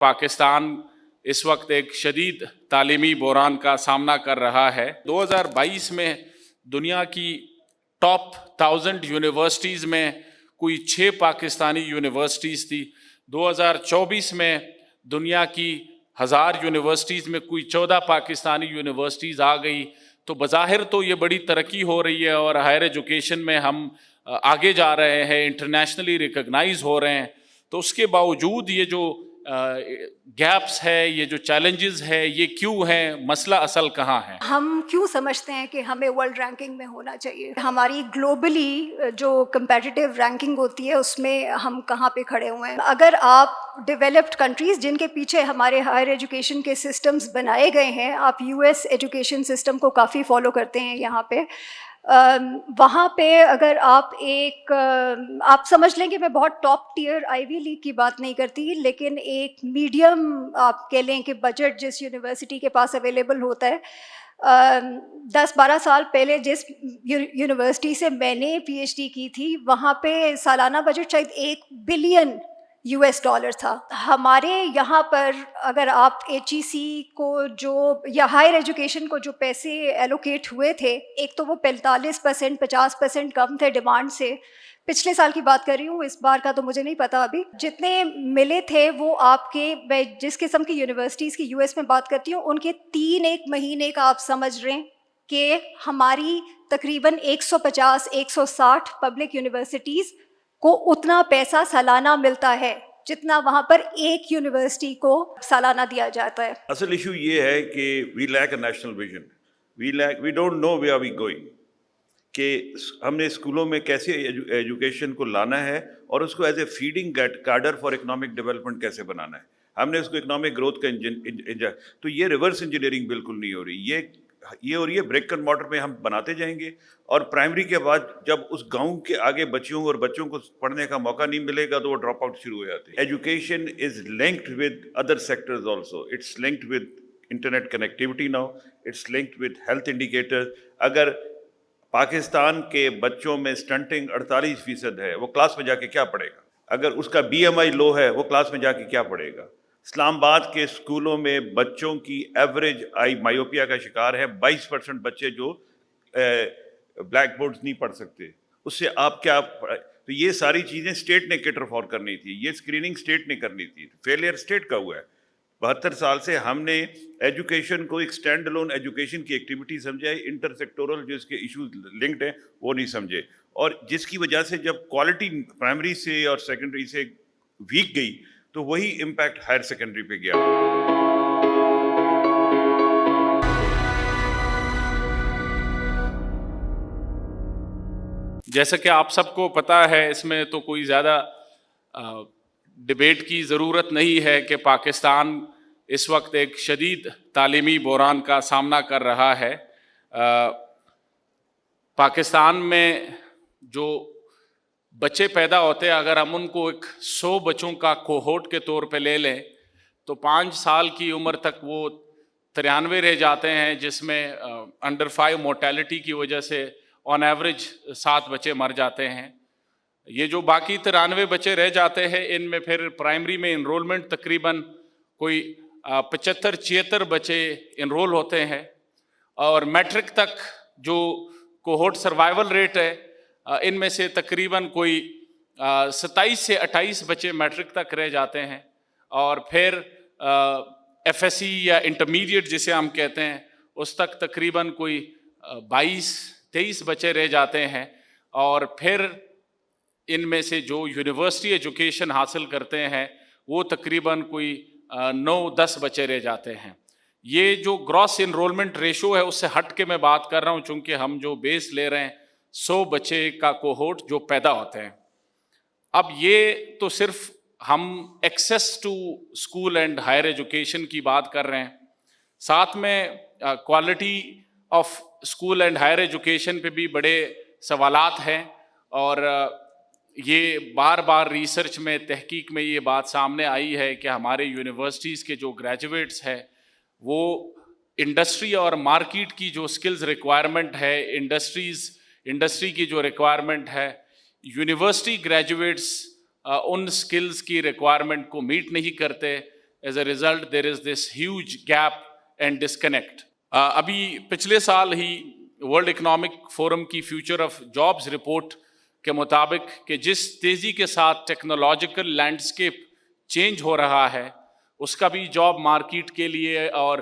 پاکستان اس وقت ایک شدید تعلیمی بحران کا سامنا کر رہا ہے۔ 2022 میں دنیا کی ٹاپ 1000 یونیورسٹیز میں کوئی 6 پاکستانی یونیورسٹیز تھی۔ 2024 میں دنیا کی 1000 یونیورسٹیز میں کوئی 14 پاکستانی یونیورسٹیز آ گئی۔ تو بظاہر تو یہ بڑی ترقی ہو رہی ہے اور ہائر ایجوکیشن میں ہم آگے جا رہے ہیں، انٹرنیشنلی ریکگنائز ہو رہے ہیں، تو اس کے باوجود یہ جو گیپس ہے، یہ جو چیلنجز ہے، یہ کیوں ہیں؟ مسئلہ اصل کہاں ہے؟ ہم کیوں سمجھتے ہیں کہ ہمیں ورلڈ رینکنگ میں ہونا چاہیے؟ ہماری گلوبلی جو کمپیٹیٹیو رینکنگ ہوتی ہے اس میں ہم کہاں پہ کھڑے ہوئے ہیں؟ اگر آپ ڈیولپڈ کنٹریز جن کے پیچھے ہمارے ہائر ایجوکیشن کے سسٹمز بنائے گئے ہیں، آپ یو ایس ایجوکیشن سسٹم کو کافی فالو کرتے ہیں یہاں پہ، وہاں پہ اگر آپ سمجھ لیں کہ میں بہت ٹاپ ٹیئر آئی وی لیگ کی بات نہیں کرتی، لیکن ایک میڈیم آپ کہہ لیں کہ بجٹ جس یونیورسٹی کے پاس اویلیبل ہوتا ہے، 10-12 سال پہلے جس یونیورسٹی سے میں نے پی ایچ ڈی کی تھی وہاں پہ سالانہ بجٹ شاید $1 بلین تھا۔ ہمارے یہاں پر اگر آپ ایچ ای سی کو جو یا ہائر ایجوکیشن کو جو پیسے ایلوکیٹ ہوئے تھے، ایک تو وہ 45% 50% کم تھے ڈیمانڈ سے، پچھلے سال کی بات کر رہی ہوں، اس بار کا تو مجھے نہیں پتا ابھی، جتنے ملے تھے وہ آپ کے، میں جس قسم کی یونیورسٹیز کی یو ایس میں بات کرتی ہوں، ان کے 3 مہینے کا آپ سمجھ رہے ہیں کہ ہماری تقریباً 150-160 پبلک یونیورسٹیز کو اتنا پیسہ سالانہ ملتا ہے جتنا وہاں پر ایک یونیورسٹی کو سالانہ دیا جاتا ہے۔ اصل ایشو یہ ہے کہ we lack a national vision, we don't know where are we going, کہ ہم نے اسکولوں میں کیسے ایجوکیشن کو لانا ہے اور اس کو as a feeding کارڈر for economic development کیسے بنانا ہے، ہم نے اس کو اکنامک گروتھ کا انجن، تو یہ ریورس انجینئرنگ بالکل نہیں ہو رہی، یہ ہو رہی ہے بریک اینڈ مارٹر میں ہم بناتے جائیں گے، اور پرائمری کے بعد جب اس گاؤں کے آگے بچیوں اور بچوں کو پڑھنے کا موقع نہیں ملے گا تو وہ ڈراپ آؤٹ شروع ہو جاتے ہیں۔ Education is linked with other sectors also, it's linked with internet connectivity now, it's linked with health indicator. اگر پاکستان کے بچوں میں اسٹنٹنگ 48% ہے، وہ کلاس میں جا کے کیا پڑھے گا؟ اگر اس کا بی ایم آئی لو ہے، وہ کلاس میں جا کے کیا پڑھے گا؟ اسلام آباد کے اسکولوں میں بچوں کی ایوریج آئی مائیوپیا کا شکار ہے، 22% بچے جو بلیک بورڈز نہیں پڑھ سکتے، اس سے آپ کیا تو یہ ساری چیزیں اسٹیٹ نے کیٹر فار کرنی تھی، یہ اسکریننگ اسٹیٹ نے کرنی تھی، فیلئر اسٹیٹ کا ہوا ہے۔ 72 سال سے ہم نے ایجوکیشن کو ایک اسٹینڈ الون ایجوکیشن کی ایکٹیویٹی سمجھا ہے، انٹر سیکٹورل جو اس کے ایشوز لنکڈ ہیں وہ نہیں سمجھے، اور جس کی وجہ سے جب کوالٹی پرائمری سے اور سیکنڈری سے ویک گئی تو وہی امپیکٹ ہائر سیکنڈری پہ گیا۔ جیسا کہ آپ سب کو پتہ ہے، اس میں تو کوئی زیادہ ڈیبیٹ کی ضرورت نہیں ہے کہ پاکستان اس وقت ایک شدید تعلیمی بحران کا سامنا کر رہا ہے۔ پاکستان میں جو بچے پیدا ہوتے ہیں، اگر ہم ان کو ایک 100 بچوں کا کوہورٹ کے طور پہ لے لیں تو 5 سال کی عمر تک وہ 93 رہ جاتے ہیں، جس میں انڈر 5 مورٹیلٹی کی وجہ سے آن ایوریج 7 بچے مر جاتے ہیں۔ یہ جو باقی 93 بچے رہ جاتے ہیں، ان میں پھر پرائمری میں انرولمنٹ تقریباً کوئی 75-76 بچے انرول ہوتے ہیں، اور میٹرک تک جو کوہورٹ سروائیول ریٹ ہے، ان میں سے تقریباً کوئی 27 سے 28 بچے میٹرک تک رہ جاتے ہیں، اور پھر ایف ایس سی یا انٹرمیڈیٹ جسے ہم کہتے ہیں اس تک تقریباً کوئی 22-23 بچے رہ جاتے ہیں، اور پھر ان میں سے جو یونیورسٹی ایجوکیشن حاصل کرتے ہیں وہ تقریباً کوئی 9-10 بچے رہ جاتے ہیں۔ یہ جو گراس انرولمنٹ ریشو ہے اس سے ہٹ کے میں بات کر رہا ہوں، چونکہ ہم جو بیس لے رہے ہیں 100 بچے کا کوہورٹ جو پیدا ہوتے ہیں۔ اب یہ تو صرف ہم access to school and higher education کی بات کر رہے ہیں، ساتھ میں quality of school and higher education پہ بھی بڑے سوالات ہیں، اور یہ بار بار ریسرچ میں، تحقیق میں یہ بات سامنے آئی ہے کہ ہمارے یونیورسٹیز کے جو گریجویٹس ہیں وہ انڈسٹری اور مارکیٹ کی جو سکلز ریکوائرمنٹ ہے، انڈسٹری کی جو ریکوائرمنٹ ہے، یونیورسٹی گریجویٹس ان سکلز کی ریکوائرمنٹ کو میٹ نہیں کرتے، as a result there is this huge gap and disconnect. ابھی پچھلے سال ہی ورلڈ اکنامک فورم کی فیوچر آف جابز رپورٹ کے مطابق کہ جس تیزی کے ساتھ ٹیکنالوجیکل لینڈسکیپ چینج ہو رہا ہے اس کا بھی جاب مارکیٹ کے لیے اور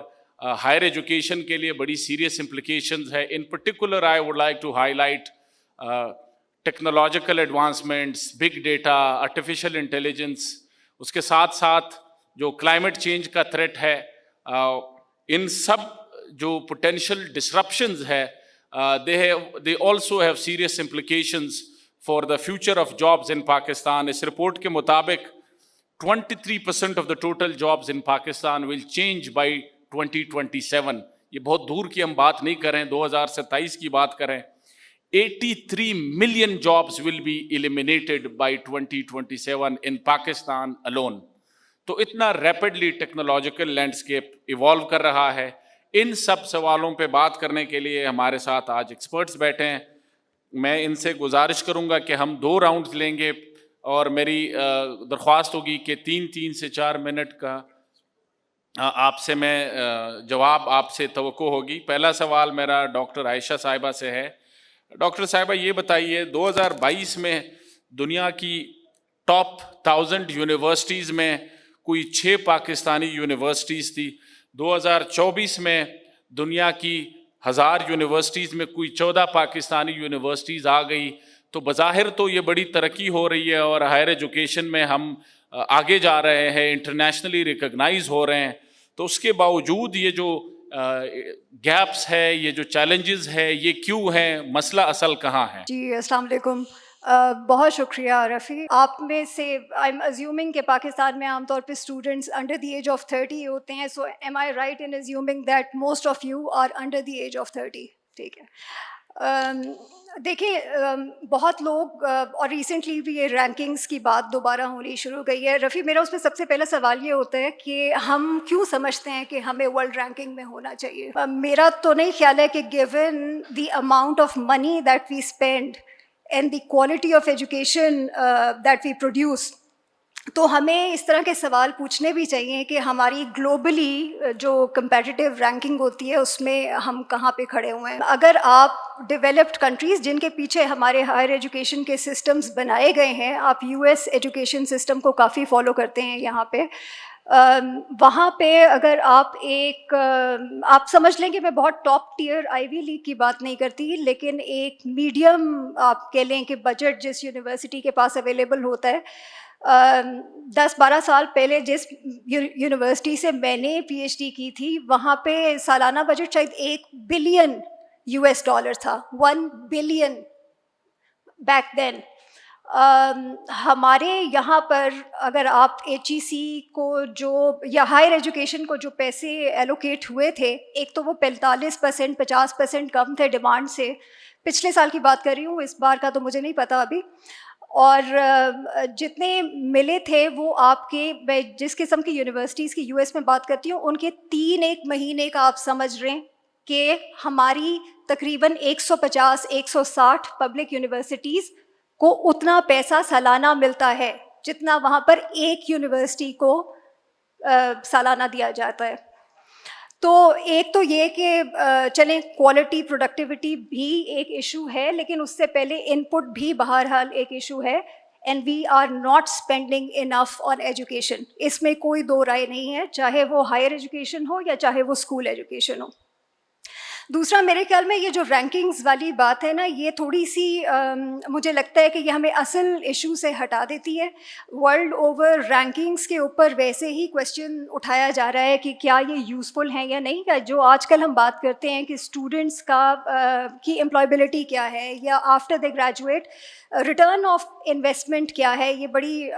ہائر ایجوکیشن کے لیے بڑی سیریس امپلیکیشنز ہے. In particular I would like to highlight technological advancements, big data, artificial intelligence, اس کے ساتھ ساتھ جو کلائمیٹ چینج کا تھریٹ ہے, ان سب جو پوٹینشیل ڈسرپشنز ہے they also have serious implications for the future of jobs in Pakistan. اس رپورٹ کے مطابق 23% of the total jobs in Pakistan will change by 2027. یہ بہت دور کی ہم بات نہیں کریں, 2027 کی بات کریں. 83 million jobs will be eliminated by 2027 in Pakistan alone. تو اتنا ریپڈلی ٹیکنالوجیکل لینڈسکیپ ایوالو کر رہا ہے. ان سب سوالوں پہ بات کرنے کے لیے ہمارے ساتھ آج ایکسپرٹس بیٹھے ہیں. میں ان سے گزارش کروں گا کہ ہم 2 راؤنڈز لیں گے اور میری درخواست ہوگی کہ 3 سے 4 منٹ کا آپ سے میں جواب آپ سے توقع ہوگی. پہلا سوال میرا ڈاکٹر عائشہ صاحبہ سے ہے. ڈاکٹر صاحبہ یہ بتائیے 2022 میں دنیا کی ٹاپ 1000 یونیورسٹیز میں کوئی 6 پاکستانی یونیورسٹیز تھی. 2024 میں دنیا کی 1000 یونیورسٹیز میں کوئی 14 پاکستانی یونیورسٹیز آ گئی. تو بظاہر تو یہ بڑی ترقی ہو رہی ہے اور ہائر ایجوکیشن میں ہم آگے جا رہے ہیں, انٹرنیشنلی ریکگنائز ہو رہے ہیں. تو اس کے باوجود یہ جو گیپس ہے, یہ جو چیلنجز ہے, یہ کیوں ہیں؟ مسئلہ اصل کہاں ہے؟ جی السلام علیکم. بہت شکریہ رفیع. آپ میں سے آئی ایم ازیومنگ کہ پاکستان میں عام طور پہ students under the age of 30 ہوتے ہیں. So am I right in assuming that most of you are under the age of 30؟ ٹھیک ہے. دیکھیں بہت لوگ اور ریسنٹلی بھی یہ رینکنگس کی بات دوبارہ ہونی شروع گئی ہے. رفیع میرا اس میں سب سے پہلا سوال یہ ہوتا ہے کہ ہم کیوں سمجھتے ہیں کہ ہمیں ورلڈ رینکنگ میں ہونا چاہیے؟ میرا تو نہیں خیال ہے کہ given the amount of money that we spend and the quality of education that we produce, تو ہمیں اس طرح کے سوال پوچھنے بھی چاہیے کہ ہماری گلوبلی جو کمپیٹیٹیو رینکنگ ہوتی ہے اس میں ہم کہاں پہ کھڑے ہوئے ہیں. اگر آپ ڈیولپڈ کنٹریز جن کے پیچھے ہمارے ہائر ایجوکیشن کے سسٹمز بنائے گئے ہیں, آپ یو ایس ایجوکیشن سسٹم کو کافی فالو کرتے ہیں یہاں پہ, وہاں پہ اگر آپ سمجھ لیں کہ میں بہت ٹاپ ٹیئر آئی وی لیگ کی بات نہیں کرتی, لیکن ایک میڈیم آپ کہہ لیں کہ بجٹ جس یونیورسٹی کے پاس اویلیبل ہوتا ہے. 10-12 سال پہلے جس یونیورسٹی سے میں نے پی ایچ ڈی کی تھی وہاں پہ سالانہ بجٹ شاید $1 بلین تھا. 1 بلین بیک دین. ہمارے یہاں پر اگر آپ ایچ ای سی کو جو یا ہائر ایجوکیشن کو جو پیسے ایلوکیٹ ہوئے تھے, ایک تو وہ 45% 50% کم تھے ڈیمانڈ سے. پچھلے سال کی بات کر رہی ہوں, اس بار کا تو مجھے نہیں پتا ابھی. اور جتنے ملے تھے وہ آپ کے, میں جس قسم کی یونیورسٹیز کی یو ایس میں بات کرتی ہوں, ان کے 3 مہینے کا آپ سمجھ رہے ہیں کہ ہماری تقریباً 150-160 پبلک یونیورسٹیز کو اتنا پیسہ سالانہ ملتا ہے جتنا وہاں پر ایک یونیورسٹی کو سالانہ دیا جاتا ہے. تو ایک تو یہ کہ چلیں کوالٹی پروڈکٹیوٹی بھی ایک ایشو ہے, لیکن اس سے پہلے ان پٹ بھی بہرحال ایک ایشو ہے. And we are not spending enough on education. اس میں کوئی دو رائے نہیں ہے, چاہے وہ ہائر ایجوکیشن ہو یا چاہے وہ اسکول ایجوکیشن ہو. دوسرا میرے خیال میں یہ جو رینکنگز والی بات ہے نا, یہ تھوڑی سی مجھے لگتا ہے کہ یہ ہمیں اصل ایشو سے ہٹا دیتی ہے. ورلڈ اوور رینکنگز کے اوپر ویسے ہی کویشچن اٹھایا جا رہا ہے کہ کیا یہ یوزفل ہیں یا نہیں. جو آج کل ہم بات کرتے ہیں کہ اسٹوڈنٹس کی امپلائبلٹی کیا ہے یا after they graduate return of investment کیا ہے, یہ بڑی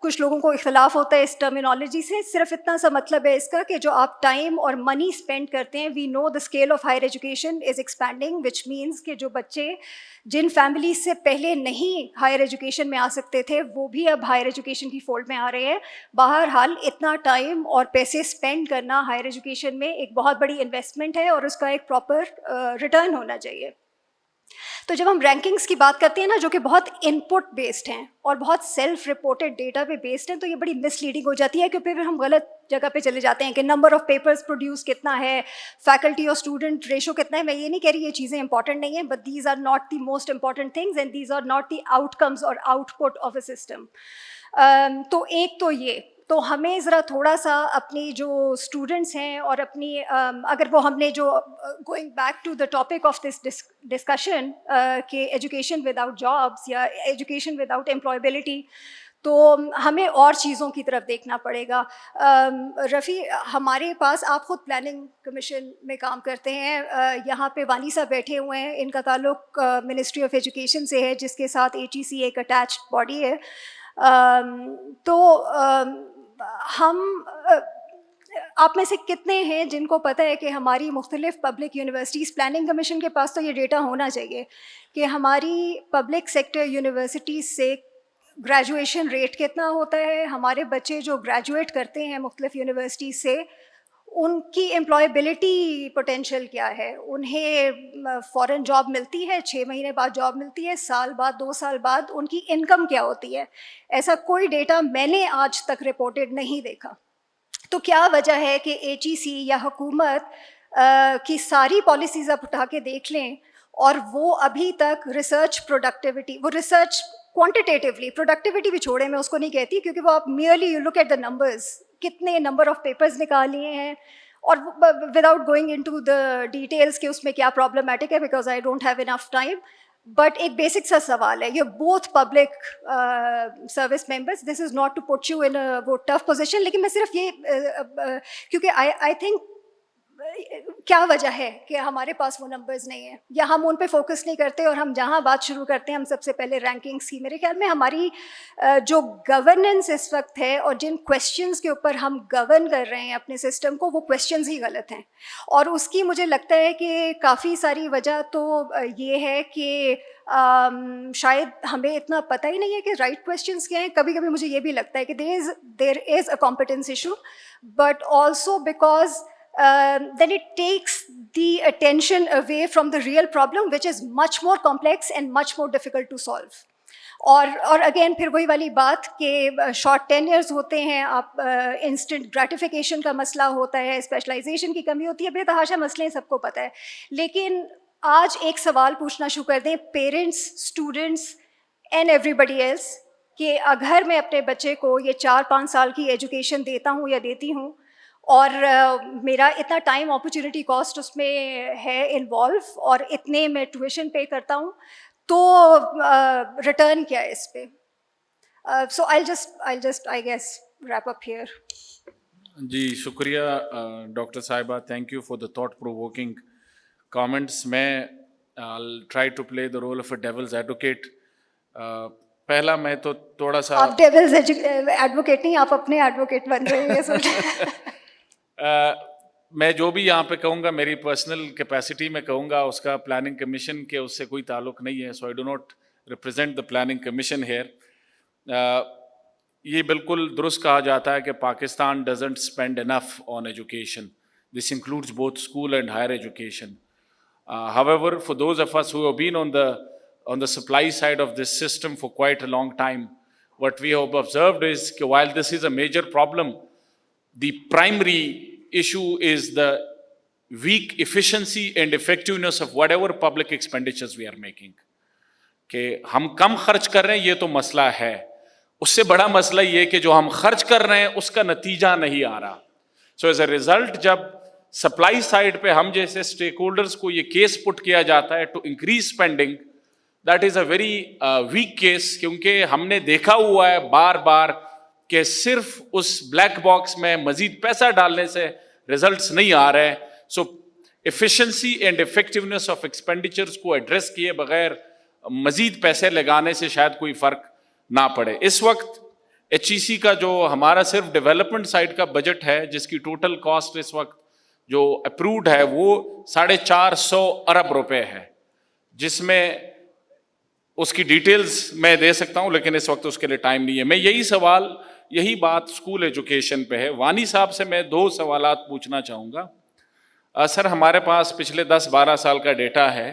کچھ لوگوں کو اختلاف ہوتا ہے اس ٹرمینالوجی سے. صرف اتنا سا مطلب ہے اس کا کہ جو آپ ٹائم اور منی اسپینڈ کرتے ہیں, وی نو the scale of higher education is expanding, which means کہ جو بچے جن فیملیز سے پہلے نہیں ہائر ایجوکیشن میں آ سکتے تھے وہ بھی اب ہائر ایجوکیشن کی فولڈ میں آ رہے ہیں. بہرحال اتنا ٹائم اور پیسے اسپینڈ کرنا ہائر ایجوکیشن میں ایک بہت بڑی انویسٹمنٹ ہے اور اس کا ایک پراپر ریٹرن ہونا چاہیے. تو جب ہم رینکنگس کی بات کرتے ہیں نا جو کہ بہت ان پٹ بیسڈ ہیں اور بہت سیلف رپورٹڈ ڈیٹا پہ بیسڈ ہیں تو یہ بڑی مس لیڈنگ ہو جاتی ہے کہ پھر ہم غلط جگہ پہ چلے جاتے ہیں کہ نمبر آف پیپرز پروڈیوس کتنا ہے, فیکلٹی اور اسٹوڈنٹ ریشو کتنا ہے. میں یہ نہیں کہہ رہی یہ چیزیں امپورٹنٹ نہیں ہیں, but these are not the most important things and these are not the outcomes اور output of a system. تو ایک تو یہ, تو ہمیں ذرا تھوڑا سا اپنی جو اسٹوڈنٹس ہیں اور اپنی اگر وہ ہم نے جو going back to the topic of this discussion کہ ایجوکیشن وداؤٹ جابس یا ایجوکیشن وداؤٹ امپلائبلٹی, تو ہمیں اور چیزوں کی طرف دیکھنا پڑے گا. رفیع, ہمارے پاس آپ خود پلاننگ کمیشن میں کام کرتے ہیں, یہاں پہ وانی صاحب بیٹھے ہوئے ہیں, ان کا تعلق منسٹری آف ایجوکیشن سے ہے جس کے ساتھ ATC ایک اٹیچڈ باڈی ہے. تو ہم آپ میں سے کتنے ہیں جن کو پتہ ہے کہ ہماری مختلف پبلک یونیورسٹیز, پلاننگ کمیشن کے پاس تو یہ ڈیٹا ہونا چاہیے کہ ہماری پبلک سیکٹر یونیورسٹیز سے گریجویشن ریٹ کتنا ہوتا ہے, ہمارے بچے جو گریجویٹ کرتے ہیں مختلف یونیورسٹیز سے ان کی امپلائبلٹی پوٹینشیل کیا ہے, انہیں فورن جاب ملتی ہے, 6 مہینے بعد جاب ملتی ہے, سال بعد 2 سال بعد ان کی انکم کیا ہوتی ہے. ایسا کوئی ڈیٹا میں نے آج تک رپورٹڈ نہیں دیکھا. تو کیا وجہ ہے کہ HEC یا حکومت کی ساری پالیسیز آپ اٹھا کے دیکھ لیں اور وہ ابھی تک ریسرچ پروڈکٹیوٹی, وہ ریسرچ کوانٹیٹیولی, پروڈکٹیوٹی بھی چھوڑے, میں اس کو نہیں کہتی کیونکہ وہ آپ merely you look at the numbers, کتنے نمبر آف پیپرز نکال لیے ہیں, اور without going into the details کہ اس میں کیا پرابلمٹک ہے because I don't have enough time. But ایک بیسک سا سوال ہے, you both public service members, this is not to put you in وہ ٹف پوزیشن, لیکن میں صرف یہ کیونکہ آئی تھنک کیا وجہ ہے کہ ہمارے پاس وہ نمبرز نہیں ہیں یا ہم ان پہ فوکس نہیں کرتے, اور ہم جہاں بات شروع کرتے ہیں ہم سب سے پہلے رینکنگس کی. میرے خیال میں ہماری جو گورننس اس وقت ہے اور جن کویشچنس کے اوپر ہم گورن کر رہے ہیں اپنے سسٹم کو, وہ کویشچنز ہی غلط ہیں. اور اس کی مجھے لگتا ہے کہ کافی ساری وجہ تو یہ ہے کہ شاید ہمیں اتنا پتہ ہی نہیں ہے کہ رائٹ کویشچنس کیا ہیں. کبھی کبھی مجھے یہ بھی لگتا ہے کہ there is a competence issue, but also because then it takes the attention away from the real problem which is much more complex and much more difficult to solve. اور اگین پھر وہی والی بات کہ شارٹ ٹینیئرز ہوتے ہیں, آپ instant gratification کا مسئلہ ہوتا ہے, اسپیشلائزیشن کی کمی ہوتی ہے, بے تحاشا مسئلے سب کو پتہ ہے. لیکن آج ایک سوال پوچھنا شروع کر دیں parents, students and everybody else کہ اگر میں اپنے بچے کو یہ 4-5 سال کی ایجوکیشن دیتا ہوں یا دیتی ہوں اور میرا اتنا ٹائم اپرچونیٹی کاسٹ اس میں ہے انوالو اور اتنے میں ٹیوشن پے کرتا ہوں, تو ریٹرن کیا ہے اس پہ. سو I'll just I guess wrap up here. جی شکریہ ڈاکٹر صاحبہ, thank you for the thought provoking comments. میں I'll try to play the role of a devil's advocate. پہلا میں تو تھوڑا سا, آپ ڈیولز ایڈوکیٹ نہیں, آپ اپنے ایڈوکیٹ بن رہے ہیں سوچیں. میں جو بھی یہاں پہ کہوں گا میری پرسنل کیپیسٹی میں کہوں گا, اس کا پلاننگ کمیشن کے اس سے کوئی تعلق نہیں ہے. So I do not represent the Planning Commission here. یہ بالکل درست کہا جاتا ہے کہ Pakistan doesn't spend enough on education. This includes both school and higher education. However, for those of us who have been on the supply side of this system for quite a long time, what we have observed is that while this is a major problem, the primary issue is the weak efficiency and effectiveness of whatever public expenditures we are making. کہ ہم کم خرچ کر رہے ہیں یہ تو مسئلہ ہے, اس سے بڑا مسئلہ یہ کہ جو ہم خرچ کر رہے ہیں اس کا نتیجہ نہیں آ رہا. سو ایز اے ریزلٹ جب سپلائی سائڈ پہ ہم جیسے اسٹیک ہولڈرس کو یہ کیس پٹ کیا جاتا ہے to increase spending, that is a very weak case, کیونکہ ہم نے دیکھا ہوا ہے بار بار کہ صرف اس بلیک باکس میں مزید پیسہ ڈالنے سے ریزلٹس نہیں آ رہے. So efficiency and effectiveness of expenditures کو ایڈریس کیے بغیر مزید پیسے لگانے سے شاید کوئی فرق نہ پڑے. اس وقت HEC کا جو ہمارا صرف ڈیولپمنٹ سائڈ کا بجٹ ہے جس کی ٹوٹل کاسٹ اس وقت جو اپروڈ ہے وہ 450 ارب روپے ہے, جس میں اس کی ڈیٹیلز میں دے سکتا ہوں لیکن اس وقت اس کے لیے ٹائم نہیں ہے. میں یہی بات اسکول ایجوکیشن پہ ہے. وانی صاحب سے میں 2 سوالات پوچھنا چاہوں گا. سر ہمارے پاس پچھلے 10-12 سال کا ڈیٹا ہے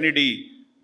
NED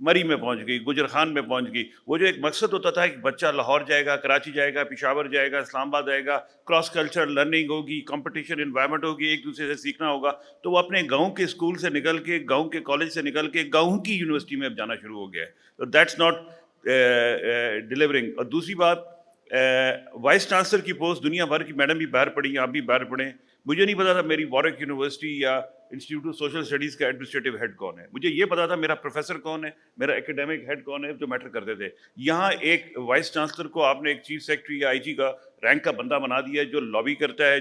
مری میں پہنچ گئی, گجر خان میں پہنچ گئی. وہ جو ایک مقصد ہوتا تھا کہ بچہ لاہور جائے گا, کراچی جائے گا, پشاور جائے گا, اسلام آباد جائے گا, کراس کلچر لرننگ ہوگی, کمپٹیشن انوائرمنٹ ہوگی, ایک دوسرے سے سیکھنا ہوگا, تو وہ اپنے گاؤں کے اسکول سے نکل کے, گاؤں کے کالج سے نکل کے گاؤں کی یونیورسٹی میں اب جانا شروع ہو گیا ہے. تو دیٹس ناٹ ڈیلیورنگ. اور دوسری بات, وائس چانسلر کی پوسٹ دنیا بھر کی, میڈم بھی باہر پڑھی ہیں, آپ بھی باہر پڑھیں, مجھے نہیں پتا تھا میری وارک یونیورسٹی یا انسٹیٹیوٹ آف سوشل اسٹڈیز کا ایڈمنسٹریٹو ہیڈ کون ہے. مجھے یہ پتا تھا میرا پروفیسر کون ہے, میرا ایکیڈیمک ہیڈ کون ہے, جو میٹر کرتے تھے. یہاں ایک وائس چانسلر کو آپ نے ایک چیف سیکرٹری یا آئی جی کا رینک کا بندہ بنا دیا ہے, جو لابی کرتا ہے,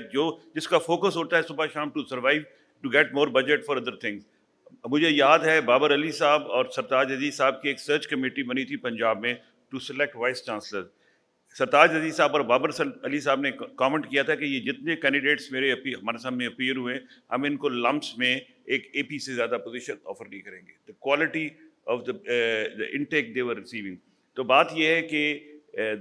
جس کا فوکس ہوتا ہے صبح شام to survive, to get more budget for other things. مجھے یاد ہے بابر علی صاحب اور سرتاج عزیز صاحب کی ایک سرچ کمیٹی بنی تھی پنجاب میں ٹو سلیکٹ وائس چانسلر. سرتاج عزیز صاحب اور بابر علی صاحب نے کامنٹ کیا تھا کہ یہ جتنے کینڈیڈیٹس ہمارے سامنے اپیئر ہوئے, ہم ان کو لمپس میں ایک اے پی سے زیادہ پوزیشن آفر نہیں کریں گے. The quality of the intake they are receiving. تو بات یہ ہے کہ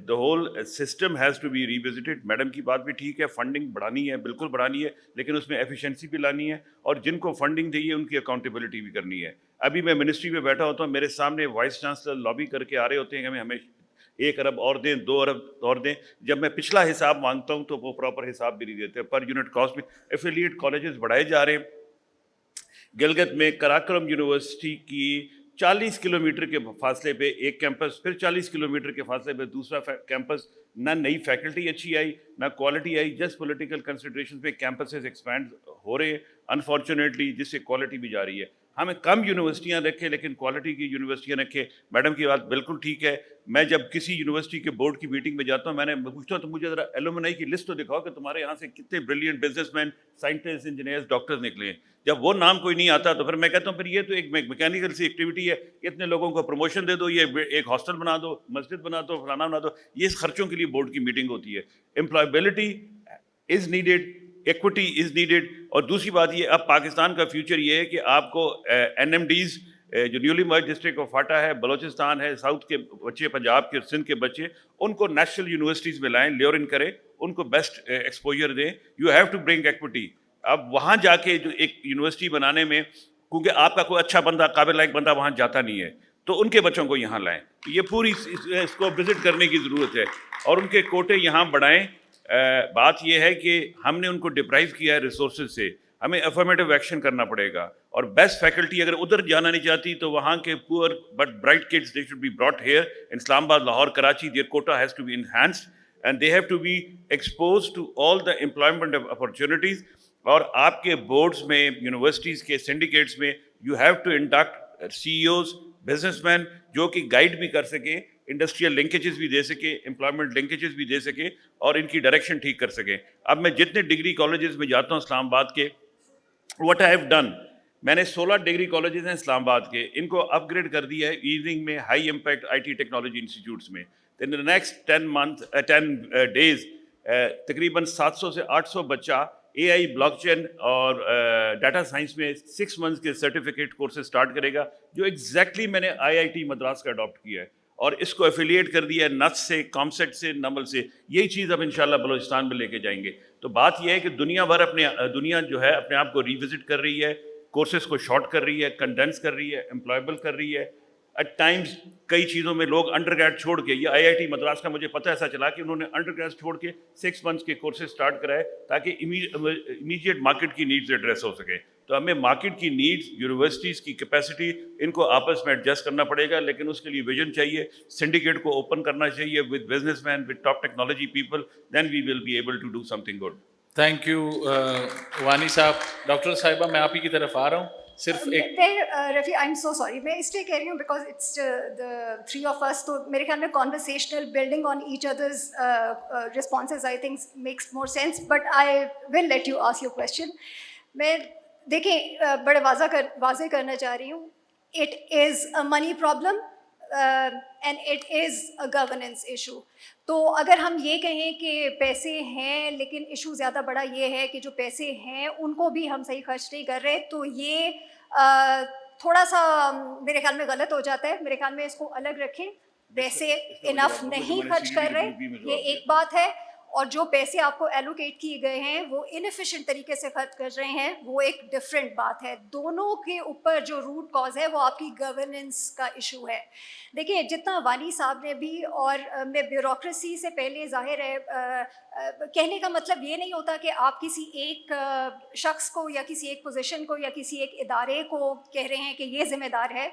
the whole system has to be revisited. Madam کی بات بھی ٹھیک ہے, فنڈنگ بڑھانی ہے, بالکل بڑھانی ہے, لیکن اس میں ایفیشنسی بھی لانی ہے, اور جن کو فنڈنگ دی ہے ان کی اکاؤنٹیبلٹی بھی کرنی ہے. ابھی میں منسٹری میں بیٹھا ہوتا ہوں, میرے سامنے وائس چانسلر لابی کر کے آ رہے ہوتے ہیں کہ ہمیں 1 ارب اور دیں, 2 ارب اور دیں. جب میں پچھلا حساب مانگتا ہوں تو وہ پراپر حساب بھی نہیں دیتے. پر یونٹ کاسٹ میں ایفیلیٹ کالجز بڑھائے جا رہے ہیں. گلگت میں کراکرم یونیورسٹی کی 40 کلومیٹر کے فاصلے پہ ایک کیمپس, پھر 40 کلومیٹر کے فاصلے پہ دوسرا کیمپس. نہ نئی فیکلٹی اچھی آئی, نہ کوالٹی آئی, جسٹ پولیٹیکل کنسیڈریشن پہ کیمپسز ایکسپینڈ ہو رہے ہیں انفارچونیٹلی, جس سے کوالٹی بھی جا رہی ہے. ہمیں کم یونیورسٹیاں رکھیں لیکن کوالٹی کی یونیورسٹیاں رکھیں. میڈم کی بات بالکل ٹھیک ہے. میں جب کسی یونیورسٹی کے بورڈ کی میٹنگ میں جاتا ہوں, میں پوچھتا ہوں تو مجھے ذرا ایلومنائی کی لسٹ تو دکھاؤ کہ تمہارے یہاں سے کتنے brilliant business man, scientist, engineers, doctors نکلے ہیں. جب وہ نام کوئی نہیں آتا تو پھر میں کہتا ہوں پھر یہ تو ایک میکینیکل سی ایکٹیویٹی ہے, اتنے لوگوں کو پروموشن دے دو, یہ ایک ہاسٹل بنا دو, مسجد بنا دو, فلانا بنا دو. یہ خرچوں کے لیے بورڈ کی میٹنگ ہوتی ہے. Employability is needed, equity is needed. اور دوسری بات یہ, اب پاکستان کا فیوچر یہ ہے کہ آپ کو این ایم ڈیز, جو newly merge district of FATA ہے, بلوچستان ہے, ساؤتھ کے بچے, پنجاب کے, سندھ کے بچے, ان کو نیشنل یونیورسٹیز میں لائیں, لیورن کریں, ان کو بیسٹ ایکسپوجر دیں. You have to bring equity. اب وہاں جا کے جو ایک یونیورسٹی بنانے میں, کیونکہ آپ کا کوئی اچھا بندہ, قابل لائق بندہ وہاں جاتا نہیں ہے, تو ان کے بچوں کو یہاں لائیں. یہ پوری اس کو وزٹ کرنے کی ضرورت ہے, اور ان کے کوٹے یہاں بڑھائیں. بات یہ ہے کہ ہم نے ان کو ڈپرائیو کیا ہے ریسورسز سے, ہمیں افرمیٹیو ایکشن کرنا پڑے گا. اور بیسٹ فیکلٹی اگر ادھر جانا نہیں چاہتی تو وہاں کے poor but bright kids, they should be brought here in Islamabad, Lahore, Karachi. Their quota has to be enhanced and they have to be exposed to all the employment opportunities. اور آپ کے بورڈز میں, یونیورسٹیز کے سنڈیکیٹس میں, you have to induct CEOs, businessmen, جو کہ guide بھی کر سکیں, انڈسٹریل لنکیجز بھی دے سکے, امپلائمنٹ لنکیجز بھی دے سکے, اور ان کی ڈائریکشن ٹھیک کر سکیں. اب میں جتنے ڈگری کالجز میں جاتا ہوں اسلام آباد کے, واٹ آئی ہیو ڈن, میں نے 16 ڈگری کالجز ہیں اسلام آباد کے, ان کو اپ گریڈ کر دیا ہے ایوننگ میں high impact I T technology institutes میں. ان دا نیکسٹ 10 ڈیز تقریباً 700 سے 800 بچہ اے آئی, بلاک چین اور ڈیٹا سائنس میں 6 منتھس کے سرٹیفکیٹ کورسز اسٹارٹ کرے گا, جو ایگزیکٹلی میں نے آئی آئی ٹی مدراس کا اڈاپٹ کیا ہے, اور اس کو ایفیلیٹ کر دیا ہے نٹس سے, کامسیٹ سے, نمل سے. یہی چیز اب انشاءاللہ بلوچستان میں لے کے جائیں گے. تو بات یہ ہے کہ دنیا بھر دنیا جو ہے اپنے آپ کو ریوزٹ کر رہی ہے, کورسز کو شارٹ کر رہی ہے, کنڈینس کر رہی ہے, امپلائبل کر رہی ہے. ایٹ ٹائمز کئی چیزوں میں لوگ انڈر گریڈ چھوڑ کے, یہ آئی آئی ٹی مدراس کا مجھے پتہ ایسا چلا کہ انہوں نے انڈر گریڈ چھوڑ کے 6 منتھس کے کورسز اسٹارٹ کرائے تاکہ امیڈیٹ مارکیٹ کی نیڈز ایڈریس ہو سکے. تو ہمیں مارکیٹ کی نیڈز, یونیورسٹیز کی کیپیسٹی, ان کو آپس میں ایڈجسٹ کرنا پڑے گا, لیکن اس کے لیے ویژن چاہیے. سنڈیکیٹ کو اوپن کرنا چاہیے with businessmen, with top technology people, then we will be able to do something good. Thank you Wani sahib. Doctor صاحبہ میں آپ ہی کی طرف آ رہا ہوں. صرف ایک رفیع, آئی ایم سو سوری, میں اس لیے کہہ رہی ہوں because it's the 3 of us, تو میرے خیال میں conversational building on each other's responses I think makes more sense, but I will let you ask your question. میں دیکھیں بڑے واضح کرنا چاہ رہی ہوں, it is a money problem and it is a governance issue. تو اگر ہم یہ کہیں کہ پیسے ہیں, لیکن ایشو زیادہ بڑا یہ ہے کہ جو پیسے ہیں ان کو بھی ہم صحیح خرچ نہیں کر رہے, تو یہ تھوڑا سا میرے خیال میں غلط ہو جاتا ہے. میرے خیال میں اس کو الگ رکھیں, پیسے انف نہیں خرچ کر رہے, یہ ایک بات ہے. اور جو پیسے آپ کو ایلوکیٹ کیے گئے ہیں وہ انیفیشینٹ طریقے سے خرچ کر رہے ہیں، وہ ایک ڈفرینٹ بات ہے. دونوں کے اوپر جو روٹ کاز ہے وہ آپ کی گورننس کا ایشو ہے. دیکھیں جتنا وانی صاحب نے بھی، اور میں بیوروکریسی سے پہلے ظاہر ہے کہنے کا مطلب یہ نہیں ہوتا کہ آپ کسی ایک شخص کو یا کسی ایک پوزیشن کو یا کسی ایک ادارے کو کہہ رہے ہیں کہ یہ ذمہ دار ہے،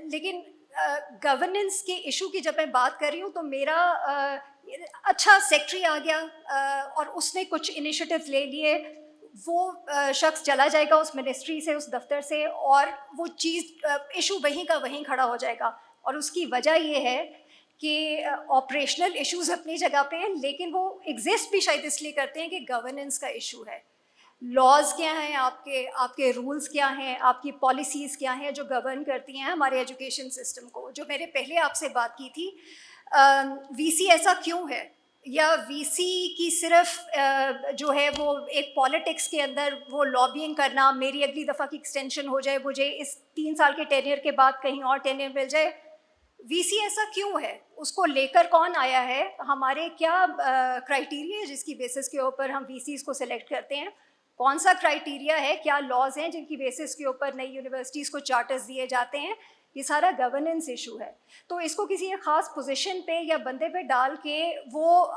لیکن گورننس کے ایشو کی جب میں بات کر رہی ہوں تو میرا اچھا سیکٹری آ گیا اور اس نے کچھ انیشیٹو لے لیے، وہ شخص چلا جائے گا اس منسٹری سے، اس دفتر سے، اور وہ چیز ایشو وہیں کا وہیں کھڑا ہو جائے گا. اور اس کی وجہ یہ ہے کہ آپریشنل ایشوز اپنی جگہ پہ ہیں، لیکن وہ ایگزسٹ بھی شاید اس لیے کرتے ہیں کہ گورننس کا ایشو ہے. لاز کیا ہیں آپ کے رولز کیا ہیں، آپ کی پالیسیز کیا ہیں جو گورن کرتی ہیں ہمارے ایجوکیشن سسٹم کو. جو میں نے پہلے آپ سے بات کی تھی، وی سی ایسا کیوں ہے، یا وی سی کی صرف جو ہے وہ ایک پالیٹکس کے اندر وہ لابینگ کرنا، میری اگلی دفعہ کی ایکسٹینشن ہو جائے، مجھے اس 3 سال کے ٹینیئر کے بعد کہیں اور ٹینیئر مل جائے. وی سی ایسا کیوں ہے، اس کو لے کر کون آیا ہے، ہمارے کیا کرائیٹیریا ہے جس کی بیسس کے اوپر ہم وی سیز کو سلیکٹ کرتے ہیں، کون سا کرائیٹیریا ہے، کیا لاز ہیں جن کی بیسس کے اوپر نئی یونیورسٹیز کو چارٹرز دیے جاتے ہیں. یہ سارا گورننس ایشو ہے. تو اس کو کسی ایک خاص پوزیشن پہ یا بندے پہ ڈال کے وہ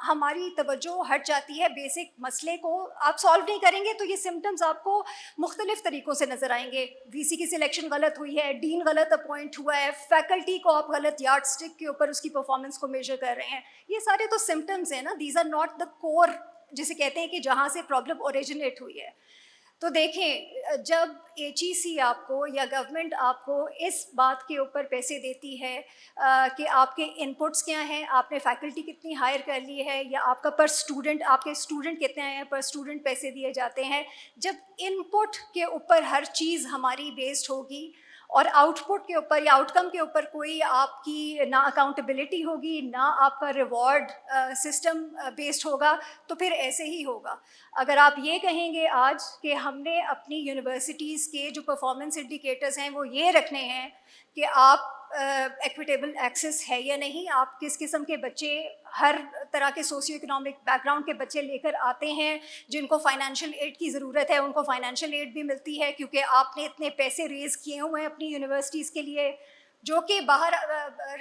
ہماری توجہ ہٹ جاتی ہے بیسک مسئلے کو. آپ سالو نہیں کریں گے تو یہ سمٹمز آپ کو مختلف طریقوں سے نظر آئیں گے. وی سی کی سلیکشن غلط ہوئی ہے، ڈین غلط اپوائنٹ ہوا ہے، فیکلٹی کو آپ غلط یارڈ اسٹک کے اوپر اس کی پرفارمنس کو میجر کر رہے ہیں. یہ سارے تو سمٹمز ہیں نا، دیز آر ناٹ دا کور جسے کہتے ہیں کہ جہاں سے پرابلم اوریجنیٹ ہوئی ہے. تو دیکھیں جب ایچ ای سی آپ کو یا گورنمنٹ آپ کو اس بات کے اوپر پیسے دیتی ہے کہ آپ کے ان پٹس کیا ہیں، آپ نے فیکلٹی کتنی ہائر کر لی ہے، یا آپ کا پر اسٹوڈنٹ، آپ کے اسٹوڈنٹ کتنے ہیں، پر اسٹوڈنٹ پیسے دیے جاتے ہیں، جب ان پٹ کے اوپر ہر چیز ہماری بیسڈ ہوگی اور آؤٹ پٹ کے اوپر یا آؤٹ کم کے اوپر کوئی آپ کی نہ اکاؤنٹیبلٹی ہوگی، نہ آپ کا ریوارڈ سسٹم بیسڈ ہوگا، تو پھر ایسے ہی ہوگا. اگر آپ یہ کہیں گے آج کہ ہم نے اپنی یونیورسٹیز کے جو پرفارمنس انڈیکیٹرز ہیں وہ یہ رکھنے ہیں کہ آپ ایکویٹیبل ایکسیس ہے یا نہیں، آپ کس قسم کے بچے، ہر طرح کے سوشیو اکنامک بیک گراؤنڈ کے بچے لے کر آتے ہیں، جن کو فائنینشیل ایڈ کی ضرورت ہے ان کو فائنینشیل ایڈ بھی ملتی ہے کیونکہ آپ نے اتنے پیسے ریز کیے ہوئے ہیں اپنی یونیورسٹیز کے لیے، جو کہ باہر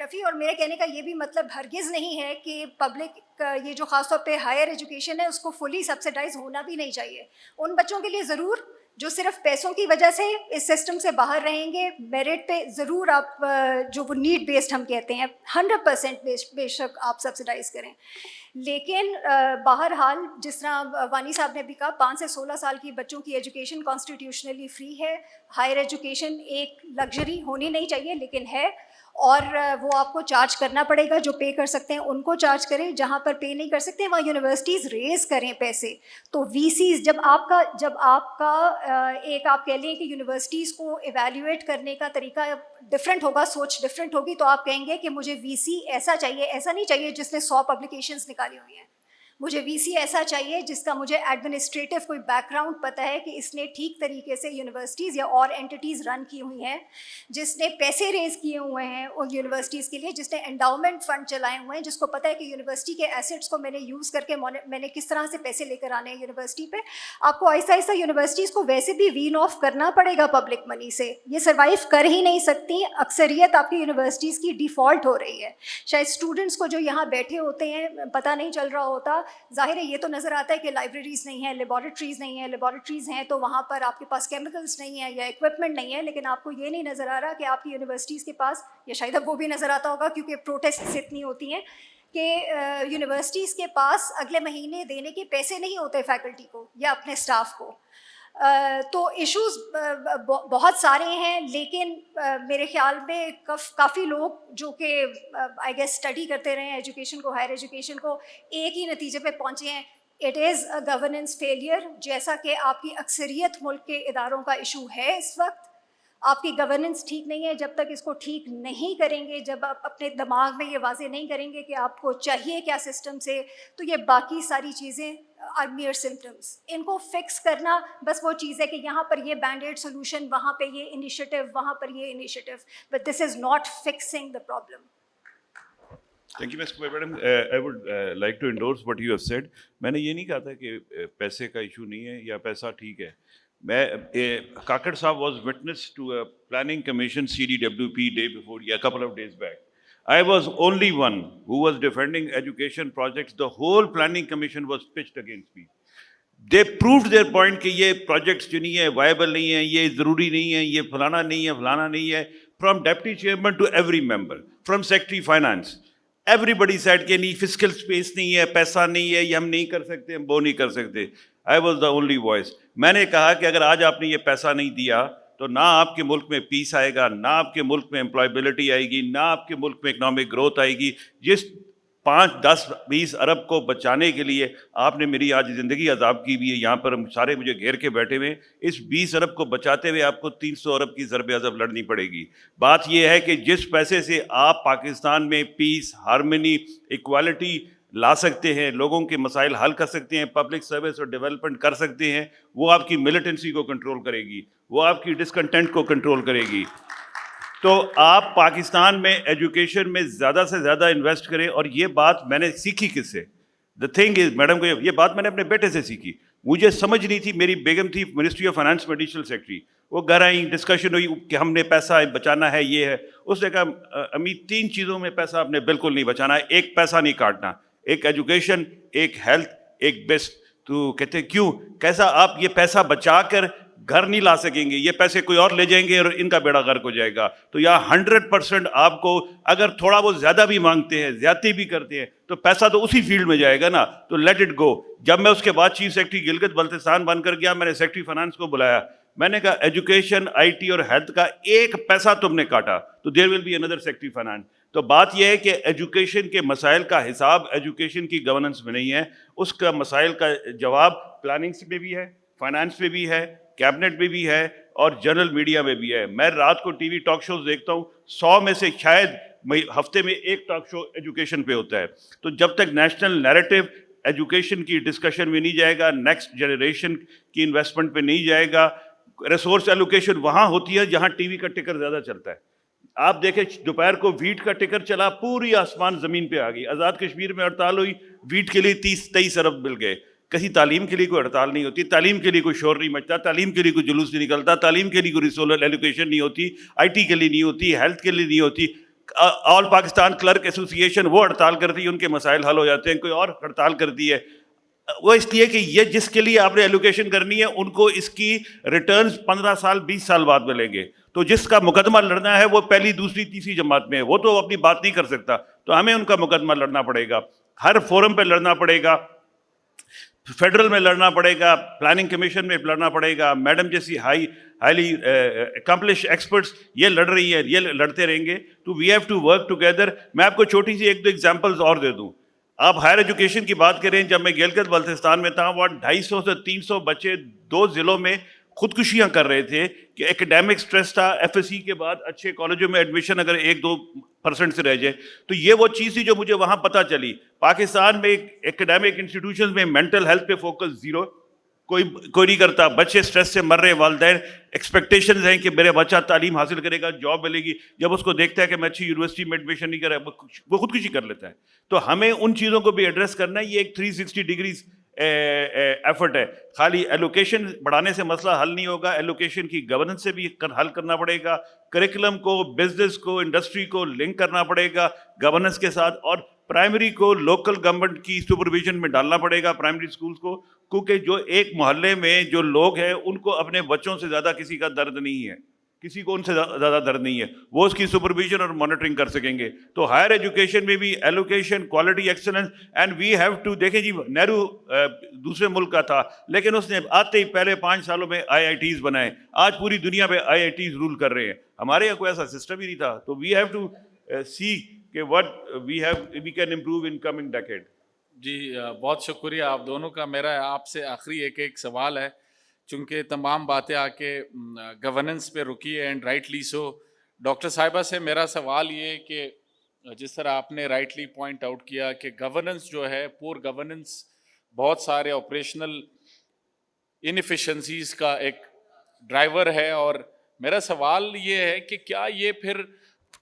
رفیع. اور میرے کہنے کا یہ بھی مطلب ہرگز نہیں ہے کہ پبلک یہ جو خاص طور پہ ہائر ایجوکیشن ہے اس کو فلی سبسڈائز ہونا بھی نہیں چاہیے. ان بچوں کے لیے ضرور جو صرف پیسوں کی وجہ سے اس سسٹم سے باہر رہیں گے، میرٹ پہ ضرور آپ جو وہ نیڈ بیسڈ ہم کہتے ہیں 100% بے شک آپ سبسڈائز کریں. لیکن بہرحال جس طرح وانی صاحب نے بھی کہا 5 سے 16 سال کی بچوں کی ایجوکیشن کانسٹیٹیوشنلی فری ہے. ہائر ایجوکیشن ایک لگژری ہونی نہیں چاہیے لیکن ہے، اور وہ آپ کو چارج کرنا پڑے گا. جو پے کر سکتے ہیں ان کو چارج کریں، جہاں پر پے نہیں کر سکتے وہاں یونیورسٹیز ریز کریں پیسے. تو وی سیز جب آپ کا ایک آپ کہہ لیں کہ یونیورسٹیز کو ایویلیویٹ کرنے کا طریقہ ڈفرینٹ ہوگا، سوچ ڈفرینٹ ہوگی، تو آپ کہیں گے کہ مجھے وی سی ایسا چاہیے، ایسا نہیں چاہیے جس نے 100 پبلیکیشنز نکالی ہوئی ہیں. مجھے وی سی ایسا چاہیے جس کا مجھے ایڈمنسٹریٹو کوئی بیک گراؤنڈ پتہ ہے کہ اس نے ٹھیک طریقے سے یونیورسٹیز یا اور اینٹیز رن کی ہوئی ہیں، جس نے پیسے ریز کیے ہوئے ہیں ان یونیورسٹیز کے لیے، جس نے انڈاؤمنٹ فنڈ چلائے ہوئے ہیں، جس کو پتہ ہے کہ یونیورسٹی کے ایسٹس کو میں نے یوز کر کے میں نے کس طرح سے پیسے لے کر آنے ہیں یونیورسٹی پہ. آپ کو آہستہ آہستہ یونیورسٹیز کو ویسے بھی وین آف کرنا پڑے گا پبلک منی سے. یہ سروائیو کر ہی نہیں سکتی. اکثریت آپ کی یونیورسٹیز کی ڈیفالٹ ہو رہی ہے. شاید اسٹوڈنٹس کو جو یہاں بیٹھے ہوتے ہیں پتہ نہیں چل رہا ہوتا. ظاہر ہے یہ تو نظر آتا ہے کہ لائبریریز نہیں ہیں، لیبارٹریز نہیں ہیں. لیبارٹریز ہیں تو وہاں پر آپ کے پاس کیمیکلز نہیں ہیں یا اکوپمنٹ نہیں ہے، لیکن آپ کو یہ نہیں نظر آ رہا کہ آپ کی یونیورسٹیز کے پاس، یا شاید اب وہ بھی نظر آتا ہوگا کیونکہ پروٹیسٹس اتنی ہوتی ہیں کہ یونیورسٹیز کے پاس اگلے مہینے دینے کے پیسے نہیں ہوتے فیکلٹی کو یا اپنے اسٹاف کو. تو ایشوز بہت سارے ہیں، لیکن میرے خیال میں کافی لوگ جو کہ آئی گیس اسٹڈی کرتے رہے ہیں ایجوکیشن کو، ہائر ایجوکیشن کو، ایک ہی نتیجے پہ پہنچے ہیں، it is a governance failure. جیسا کہ آپ کی اکثریت ملک کے اداروں کا ایشو ہے اس وقت. آپ کی گورننس ٹھیک نہیں ہے. جب تک اس کو ٹھیک نہیں کریں گے، جب آپ اپنے دماغ میں یہ واضح نہیں کریں گے کہ آپ کو چاہیے کیا سسٹم سے، تو یہ باقی ساری چیزیں آر میئر سمٹمس. ان کو فکس کرنا بس وہ چیز ہے کہ یہاں پر یہ بینڈ ایڈ سولوشن، وہاں پہ یہ انیشیٹو، وہاں پر یہ initiative, but this is not fixing the problem. Thank you, Mr. Madam. I would like to endorse what you have said. میں نے یہ نہیں کہا تھا کہ پیسے کا ایشو نہیں ہے یا پیسہ ٹھیک ہے. میں کاکڑ صاحب was witness to a planning commission CDWP day before یا couple of days back. I was only one who was defending education projects. The whole planning commission was pitched against me. They proved their point کہ یہ projects جو نہیں ہے viable نہیں ہے, یہ ضروری نہیں ہے, یہ فلانا نہیں ہے, فلانا نہیں ہے. From deputy chairman to every member, from secretary finance, everybody said کہ نہیں fiscal space نہیں ہے, پیسہ نہیں ہے, یہ ہم نہیں کر سکتے, ہم وہ نہیں کر سکتے. I was the only voice. میں نے کہا کہ اگر آج آپ نے یہ پیسہ نہیں دیا تو نہ آپ کے ملک میں پیس آئے گا, نہ آپ کے ملک میں امپلائبلٹی آئے گی, نہ آپ کے ملک میں اکنامک گروتھ آئے گی. جس 5, 10, 20 ارب کو بچانے کے لیے آپ نے میری آج زندگی عذاب کی بھی ہے. یہاں پر ہم سارے مجھے گھیر کے بیٹھے ہوئے, اس 20 ارب کو بچاتے ہوئے آپ کو 300 ارب کی ضرب عضب لڑنی پڑے گی. بات یہ ہے کہ جس پیسے سے آپ پاکستان میں پیس, ہارمنی, ایکوالٹی لا سکتے ہیں, لوگوں کے مسائل حل کر سکتے ہیں, پبلک سروس اور ڈیولپمنٹ کر سکتے ہیں, وہ آپ کی ملیٹنسی کو کنٹرول کرے گی, وہ آپ کی ڈسکنٹینٹ کو کنٹرول کرے گی. تو آپ پاکستان میں ایجوکیشن میں زیادہ سے زیادہ انویسٹ کریں. اور یہ بات میں نے سیکھی کس سے؟ دا تھنگ از میڈم کو یہ بات میں نے اپنے بیٹے سے سیکھی. مجھے سمجھ نہیں تھی, میری بیگم تھی منسٹری آف فائنانس میں ایڈیشنل سیکرٹری, وہ گھر آئیں, ڈسکشن ہوئی کہ ہم نے پیسہ بچانا ہے, یہ ہے. اس نے کہا امی 3 چیزوں میں پیسہ آپ نے بالکل نہیں بچانا ہے, ایک پیسہ نہیں کاٹنا, ایک ایجوکیشن, ایک ہیلتھ, ایک بیسٹ. تو کہتے کیوں؟ کیسا آپ یہ پیسہ بچا کر گھر نہیں لا سکیں گے, یہ پیسے کوئی اور لے جائیں گے اور ان کا بیڑا غرق ہو جائے گا. تو یہاں 100% آپ کو اگر تھوڑا بہت زیادہ بھی مانگتے ہیں, زیادتی بھی کرتے ہیں, تو پیسہ تو اسی فیلڈ میں جائے گا نا, تو لیٹ اٹ گو. جب میں اس کے بعد چیف سیکرٹری گلگت بلتستان بن کر گیا, میں نے سیکرٹری فائنانس کو بلایا, میں نے کہا ایجوکیشن, IT اور ہیلتھ کا ایک پیسہ تم نے کاٹا تو there will be under secretary finance. تو بات یہ ہے کہ ایجوکیشن کے مسائل کا حساب ایجوکیشن کی گورننس میں نہیں ہے, اس کا مسائل کا جواب پلاننگ میں بھی ہے, فائنانس میں بھی ہے, کیبنٹ میں بھی ہے اور جنرل میڈیا میں بھی ہے. میں رات کو ٹی وی ٹاک شوز دیکھتا ہوں, 100 میں سے شاید ہفتے میں ایک ٹاک شو ایجوکیشن پہ ہوتا ہے. تو جب تک نیشنل نیریٹو ایجوکیشن کی ڈسکشن میں نہیں جائے گا, نیکسٹ جنریشن کی انویسٹمنٹ پہ نہیں جائے گا, ریسورس ایلوکیشن وہاں ہوتی ہے جہاں ٹی وی کا ٹکر زیادہ چلتا ہے. آپ دیکھیں دوپہر کو ویٹ کا ٹکر چلا, پوری آسمان زمین پہ آ گئی. آزاد کشمیر میں ہڑتال ہوئی, ویٹ کے لیے 30-23 ارب مل گئے. کسی تعلیم کے لیے کوئی ہڑتال نہیں ہوتی, تعلیم کے لیے کوئی شور نہیں مچتا, تعلیم کے لیے کوئی جلوس نہیں نکلتا, تعلیم کے لیے کوئی ریسورس ایلوکیشن نہیں ہوتی, IT کے لیے نہیں ہوتی, ہیلتھ کے لیے نہیں ہوتی. آل پاکستان کلرک ایسوسی ایشن وہ ہڑتال کرتی ہے, ان کے مسائل حل ہو جاتے ہیں. کوئی اور ہڑتال کرتی ہے, وہ اس لیے کہ یہ جس کے لیے آپ نے ایلوکیشن کرنی ہے ان کو اس کی ریٹرنز 15 سال 20 سال بعد ملیں گے. تو جس کا مقدمہ لڑنا ہے وہ پہلی, دوسری, تیسری جماعت میں ہے, وہ تو اپنی بات نہیں کر سکتا. تو ہمیں ان کا مقدمہ لڑنا پڑے گا, ہر فورم پہ لڑنا پڑے گا, فیڈرل میں لڑنا پڑے گا, پلاننگ کمیشن میں لڑنا پڑے گا. میڈم جیسی ہائیلی اکمپلش ایکسپرٹس یہ لڑ رہی ہے, یہ لڑتے رہیں گے. تو we have to work together. میں آپ کو چھوٹی سی 1-2 ایگزامپلز اور دے دوں. آپ ہائر ایجوکیشن کی بات کریں, جب میں گلگت بلتستان میں تھا, وہاں 250 سے 300 بچے 2 ضلعوں میں خودکشیاں کر رہے تھے کہ ایکڈیمک سٹریس تھا. FSC کے بعد اچھے کالجوں میں ایڈمیشن اگر 1-2% سے رہ جائے, تو یہ وہ چیز تھی جو مجھے وہاں پتہ چلی. پاکستان میں ایکڈیمک انسٹیٹیوشنز میں مینٹل ہیلتھ پہ فوکس زیرو, کوئی نہیں کرتا. بچے سٹریس سے مر رہے, والدین ایکسپیکٹیشنز ہیں کہ میرے بچہ تعلیم حاصل کرے گا, جاب ملے گی. جب اس کو دیکھتا ہے کہ میں اچھی یونیورسٹی میں ایڈمیشن نہیں کرا, وہ خودکشی کر لیتا ہے. تو ہمیں ان چیزوں کو بھی ایڈریس کرنا ہے. یہ ایک 360 ڈگریز ایفرٹ ہے. خالی ایلوکیشن بڑھانے سے مسئلہ حل نہیں ہوگا, ایلوکیشن کی گورننس سے بھی حل کرنا پڑے گا. کریکولم کو, بزنس کو, انڈسٹری کو لنک کرنا پڑے گا گورننس کے ساتھ, اور پرائمری کو لوکل گورنمنٹ کی سپرویژن میں ڈالنا پڑے گا, پرائمری اسکولس کو. کیونکہ جو ایک محلے میں جو لوگ ہیں ان کو اپنے بچوں سے زیادہ کسی کا درد نہیں ہے, کسی کو ان سے زیادہ درد نہیں ہے, وہ اس کی سپرویژن اور مانیٹرنگ کر سکیں گے. تو ہائر ایجوکیشن میں بھی allocation, quality, excellence, and we have to. دیکھیں جی, نہرو دوسرے ملک کا تھا, لیکن اس نے آتے ہی پہلے 5 سالوں میں IITs بنائے. آج پوری دنیا میں IITs رول کر رہے ہیں. ہمارے یہاں کوئی ایسا سسٹم ہی نہیں تھا. تو وی ہیو ٹو سی کہ what we can improve in coming decade. جی بہت شکریہ آپ دونوں کا. میرا آپ سے آخری ایک سوال ہے, چونکہ تمام باتیں آ کے گورننس پہ رکی ہے, اینڈ رائٹلی سو. ڈاکٹر صاحبہ سے میرا سوال یہ کہ جس طرح آپ نے رائٹلی پوائنٹ آؤٹ کیا کہ گورننس جو ہے, پور گورننس بہت سارے آپریشنل انیفیشنسیز کا ایک ڈرائیور ہے, اور میرا سوال یہ ہے کہ کیا یہ پھر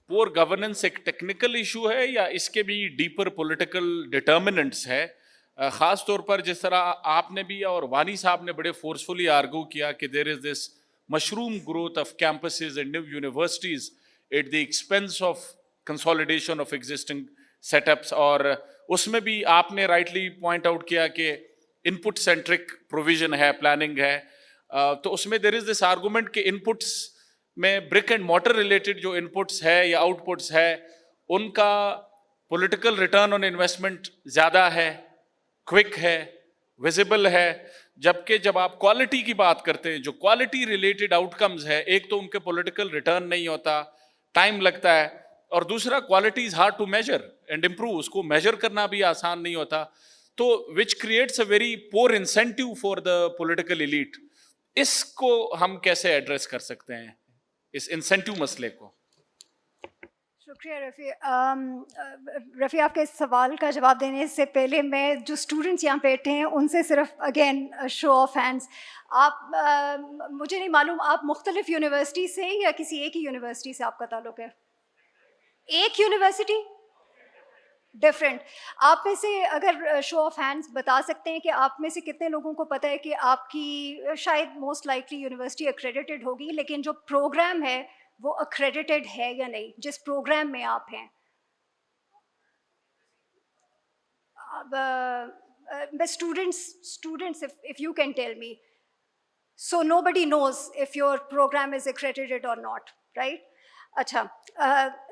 پور گورننس ایک ٹیکنیکل ایشو ہے یا اس کے بھی ڈیپر پولیٹیکل ڈٹرمننٹس ہے؟ خاص طور پر جس طرح آپ نے بھی اور وانی صاحب نے بڑے فورسفلی آرگو کیا کہ there is this mushroom growth of campuses and new universities at the expense of consolidation of existing setups, اور اس میں بھی آپ نے رائٹلی پوائنٹ آؤٹ کیا کہ ان پٹ سینٹرک پروویژن ہے، پلاننگ ہے. تو اس میں دیر از دس آرگومنٹ کہ ان پٹس میں برک اینڈ مارٹر ریلیٹڈ جو ان پٹس ہے یا آؤٹ پٹس ہے ان کا پولیٹیکل ریٹرن آن انویسٹمنٹ زیادہ ہے، کوئک ہے، ویزیبل ہے، جبکہ جب آپ کوالٹی کی بات کرتے ہیں، جو کوالٹی ریلیٹڈ آؤٹ کمز ہے، ایک تو ان کے پولیٹیکل ریٹرن نہیں ہوتا، ٹائم لگتا ہے، اور دوسرا quality is hard to measure and improve, اس کو میجر کرنا بھی آسان نہیں ہوتا، تو which creates a very poor incentive for the political elite. اس کو ہم کیسے ایڈریس کر سکتے ہیں، اس انسینٹیو مسئلے کو؟ شکریہ رفیع. رفیع، آپ کے اس سوال کا جواب دینے سے پہلے میں جو اسٹوڈنٹس یہاں بیٹھے ہیں ان سے صرف اگین شو آف ہینڈس، آپ مجھے نہیں معلوم آپ مختلف یونیورسٹی سے یا کسی ایک ہی یونیورسٹی سے آپ کا تعلق ہے؟ ایک یونیورسٹی ڈفرینٹ. آپ میں سے اگر شو آف ہینڈس بتا سکتے ہیں کہ آپ میں سے کتنے لوگوں کو پتہ ہے کہ آپ کی شاید موسٹ لائکلی یونیورسٹی اکریڈیٹڈ ہوگی، لیکن جو پروگرام ہے وہ اکریڈیٹڈ ہے یا نہیں جس پروگرام میں آپ ہیں؟ Students if you can tell me, so nobody knows if your program is accredited or not, right? اچھا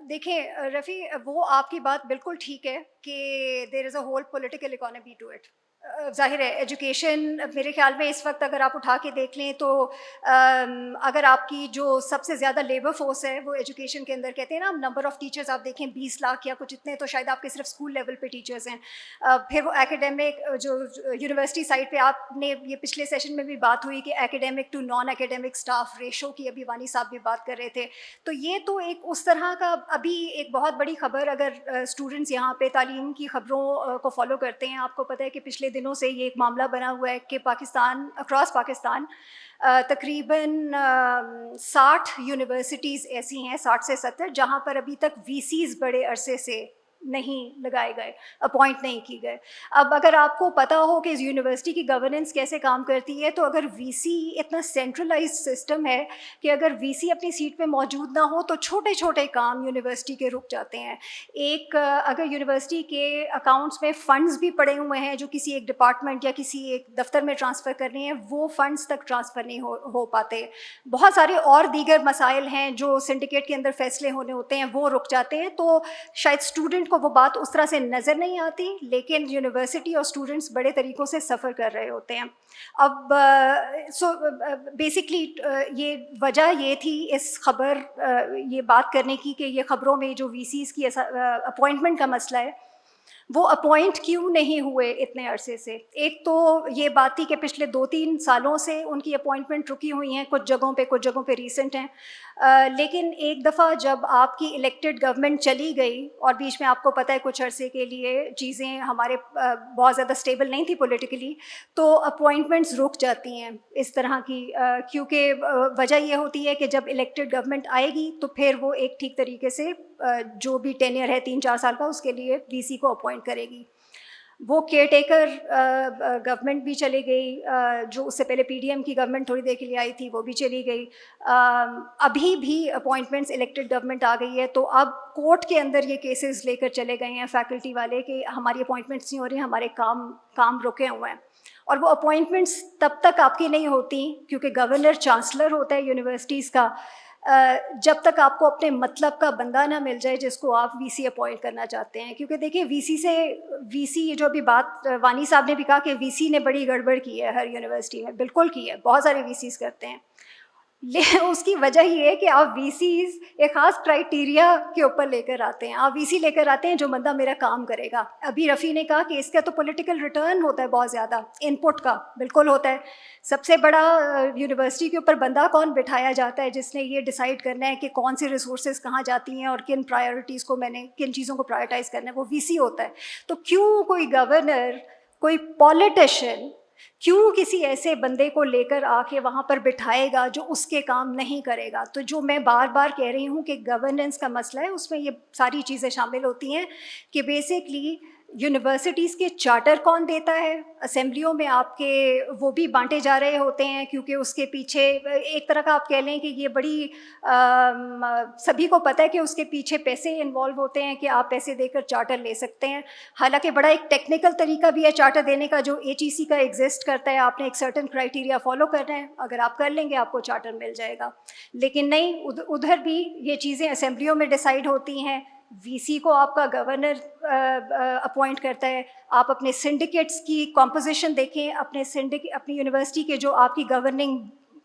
دیکھیں رفیع، وہ آپ کی بات بالکل ٹھیک ہے کہ there is a whole political economy to it. ظاہر ہے ایجوکیشن میرے خیال میں اس وقت اگر آپ اٹھا کے دیکھ لیں تو اگر آپ کی جو سب سے زیادہ لیبر فورس ہے وہ ایجوکیشن کے اندر، کہتے ہیں نا نمبر آف ٹیچرز آپ دیکھیں 20 لاکھ یا کچھ اتنے، تو شاید آپ کے صرف اسکول لیول پہ ٹیچرز ہیں. پھر وہ ایکیڈیمک جو یونیورسٹی سائڈ پہ آپ نے یہ پچھلے سیشن میں بھی بات ہوئی کہ ایکیڈیمک ٹو نان ایکیڈیمک اسٹاف ریشو کی ابھی وانی صاحب بھی بات کر رہے تھے. تو یہ تو ایک اس طرح کا ابھی ایک بہت بڑی خبر، اگر اسٹوڈنٹس یہاں پہ تعلیم کی خبروں کو فالو کرتے ہیں، آپ کو پتہ ہے کہ پچھلے دنوں سے یہ ایک معاملہ بنا ہوا ہے کہ پاکستان، اکراس پاکستان تقریباً 60 یونیورسٹیز ایسی ہیں، 60 سے 70، جہاں پر ابھی تک وی سیز بڑے عرصے سے نہیں لگائے گئے، اپوائنٹ نہیں کی گئے. اب اگر آپ کو پتہ ہو کہ اس یونیورسٹی کی گورننس کیسے کام کرتی ہے، تو اگر وی سی اتنا سینٹرلائز سسٹم ہے کہ اگر وی سی اپنی سیٹ پہ موجود نہ ہو تو چھوٹے چھوٹے کام یونیورسٹی کے رک جاتے ہیں. ایک اگر یونیورسٹی کے اکاؤنٹس میں فنڈز بھی پڑے ہوئے ہیں جو کسی ایک ڈپارٹمنٹ یا کسی ایک دفتر میں ٹرانسفر کرنے ہیں، وہ فنڈز تک ٹرانسفر نہیں ہو پاتے. بہت سارے اور دیگر مسائل ہیں جو سنڈیکیٹ کے اندر فیصلے ہونے ہوتے ہیں، وہ رک جاتے ہیں. تو شاید اسٹوڈنٹ کو وہ بات اس طرح سے نظر نہیں آتی، لیکن یونیورسٹی اور اسٹوڈنٹس بڑے طریقوں سے سفر کر رہے ہوتے ہیں. اب سو بیسکلی یہ وجہ یہ تھی اس خبر یہ بات کرنے کی کہ یہ خبروں میں جو وی سیز کی اپوائنٹمنٹ کا مسئلہ ہے، وہ اپوائنٹ کیوں نہیں ہوئے اتنے عرصے سے. ایک تو یہ بات تھی کہ پچھلے 2-3 سالوں سے ان کی اپوائنٹمنٹ رکی ہوئی ہیں، کچھ جگہوں پہ ریسنٹ ہیں. لیکن ایک دفعہ جب آپ کی الیکٹڈ گورنمنٹ چلی گئی اور بیچ میں آپ کو پتہ ہے کچھ عرصے کے لیے چیزیں ہمارے بہت زیادہ اسٹیبل نہیں تھی پولیٹیکلی، تو اپوائنٹمنٹس رک جاتی ہیں اس طرح کی، کیونکہ وجہ یہ ہوتی ہے کہ جب الیکٹڈ گورنمنٹ آئے گی تو پھر وہ ایک ٹھیک طریقے سے جو بھی ٹینیئر ہے 3-4 سال کا، اس کے لیے وی سی کو اپوائنٹ کرے گی. وہ کیئر ٹیکر گورنمنٹ بھی چلی گئی، جو اس سے پہلے پی ڈی ایم کی گورنمنٹ تھوڑی دیر کے لیے آئی تھی، وہ بھی چلی گئی. ابھی بھی اپوائنٹمنٹس الیکٹڈ گورنمنٹ آ گئی ہے، تو اب کورٹ کے اندر یہ کیسز لے کر چلے گئے ہیں فیکلٹی والے کہ ہماری اپوائنٹمنٹس نہیں ہو رہی، ہمارے کام رکے ہوئے ہیں. اور وہ اپوائنٹمنٹس تب تک آپ کی نہیں ہوتی کیونکہ گورنر چانسلر ہوتا ہے یونیورسٹیز کا، جب تک آپ کو اپنے مطلب کا بندہ نہ مل جائے جس کو آپ وی سی اپوائنٹ کرنا چاہتے ہیں. کیونکہ دیکھیں وی سی جو ابھی بات وانی صاحب نے بھی کہا کہ وی سی نے بڑی گڑبڑ کی ہے ہر یونیورسٹی میں، بالکل کی ہے، بہت سارے وی سیز کرتے ہیں. اس کی وجہ یہ ہے کہ آپ وی سیز ایک خاص کرائٹیریا کے اوپر لے کر آتے ہیں. آپ وی سی لے کر آتے ہیں جو بندہ میرا کام کرے گا. ابھی رفیع نے کہا کہ اس کا تو پولیٹیکل ریٹرن ہوتا ہے بہت زیادہ، ان پٹ کا بالکل ہوتا ہے. سب سے بڑا یونیورسٹی کے اوپر بندہ کون بٹھایا جاتا ہے جس نے یہ ڈیسائیڈ کرنا ہے کہ کون سی ریسورسز کہاں جاتی ہیں اور کن پرائیورٹیز کو میں نے کن چیزوں کو پرائیورٹائز کرنا ہے، وہ وی سی ہوتا ہے. تو کیوں کوئی گورنر، کوئی پولیٹیشین کیوں کسی ایسے بندے کو لے کر آ کے وہاں پر بٹھائے گا جو اس کے کام نہیں کرے گا؟ تو جو میں بار بار کہہ رہی ہوں کہ گورننس کا مسئلہ ہے، اس میں یہ ساری چیزیں شامل ہوتی ہیں کہ بیسکلی یونیورسٹیز کے چارٹر کون دیتا ہے، اسمبلیوں میں آپ کے وہ بھی بانٹے جا رہے ہوتے ہیں، کیونکہ اس کے پیچھے ایک طرح کا آپ کہہ لیں کہ یہ بڑی سبھی کو پتہ ہے کہ اس کے پیچھے پیسے انوالو ہوتے ہیں کہ آپ پیسے دے کر چارٹر لے سکتے ہیں. حالانکہ بڑا ایک ٹیکنیکل طریقہ بھی ہے چارٹر دینے کا جو HEC کا ایگزسٹ کرتا ہے. آپ نے ایک سرٹن کرائٹیریا فالو کرنا ہے، اگر آپ کر لیں گے آپ کو چارٹر مل جائے گا. لیکن نہیں، ادھر بھی یہ چیزیں اسمبلیوں میں ڈیسائیڈ ہوتی ہیں. VC کو آپ کا گورنر اپوائنٹ کرتا ہے. آپ اپنے سنڈیکیٹس کی کمپوزیشن دیکھیں، اپنی یونیورسٹی کے جو آپ کی گورننگ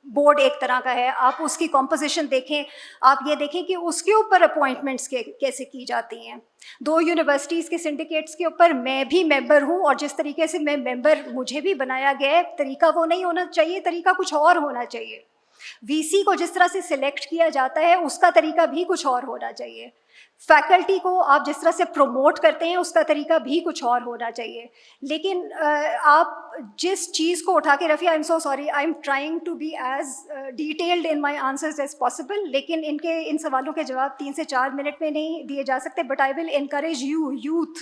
بورڈ ایک طرح کا ہے، آپ اس کی کمپوزیشن دیکھیں. آپ یہ دیکھیں کہ اس کے اوپر اپوائنٹمنٹس کیسے کی جاتی ہیں. 2 یونیورسٹیز کے سنڈیکیٹس کے اوپر میں بھی ممبر ہوں، اور جس طریقے سے میں ممبر مجھے بھی بنایا گیا ہے، طریقہ وہ نہیں ہونا چاہیے، طریقہ کچھ اور ہونا چاہیے. VC کو جس طرح سے سلیکٹ کیا جاتا ہے اس کا طریقہ بھی کچھ اور ہونا چاہیے. فیکلٹی کو آپ جس طرح سے پروموٹ کرتے ہیں اس کا طریقہ بھی کچھ اور ہونا چاہیے. لیکن آپ جس چیز کو اٹھا کے Rafia, I am so sorry, I am trying to be as detailed in my answers as possible, لیکن ان سوالوں کے جواب 3 سے 4 منٹ میں نہیں دیے جا سکتے. But I will encourage youth,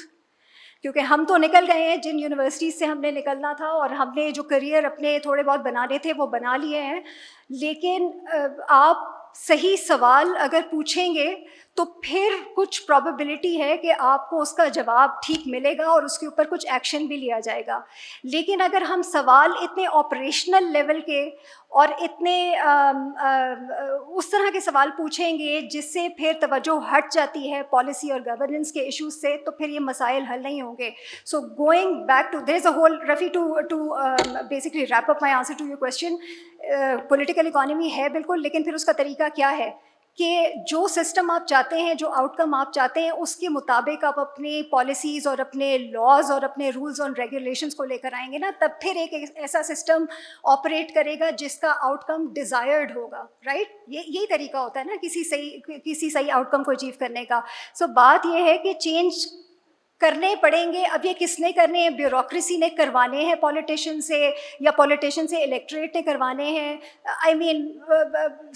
کیونکہ ہم تو نکل گئے ہیں جن یونیورسٹیز سے ہم نے نکلنا تھا، اور ہم نے جو کریئر اپنے تھوڑے بہت بنانے تھے وہ بنا لیے ہیں. لیکن آپ صحیح سوال اگر پوچھیں گے تو پھر کچھ پرابیبلٹی ہے کہ آپ کو اس کا جواب ٹھیک ملے گا اور اس کے اوپر کچھ ایکشن بھی لیا جائے گا. لیکن اگر ہم سوال اتنے آپریشنل لیول کے اور اتنے اس طرح کے سوال پوچھیں گے جس سے پھر توجہ ہٹ جاتی ہے پالیسی اور گورننس کے ایشوز سے، تو پھر یہ مسائل حل نہیں ہوں گے. So going back to there is a whole Rafi to basically wrap up my answer to your question. Political economy ہے بالکل، لیکن پھر اس کا طریقہ کیا ہے کہ جو سسٹم آپ چاہتے ہیں، جو آؤٹ کم آپ چاہتے ہیں، اس کے مطابق آپ اپنی پالیسیز اور اپنے لاز اور اپنے رولز اور ریگولیشنس کو لے کر آئیں گے نا، تب پھر ایک ایسا سسٹم آپریٹ کرے گا جس کا آؤٹ کم ڈیزائرڈ ہوگا. رائٹ، یہی طریقہ ہوتا ہے نا کسی صحیح آؤٹ کم کو اچیو کرنے کا. سو بات یہ ہے کہ چینج کرنے پڑیں گے. اب یہ کس نے کرنے ہیں؟ بیوروکریسی نے کروانے ہیں پولیٹیشین سے، یا پولیٹیشین سے الیکٹریٹ نے کروانے ہیں. آئی مین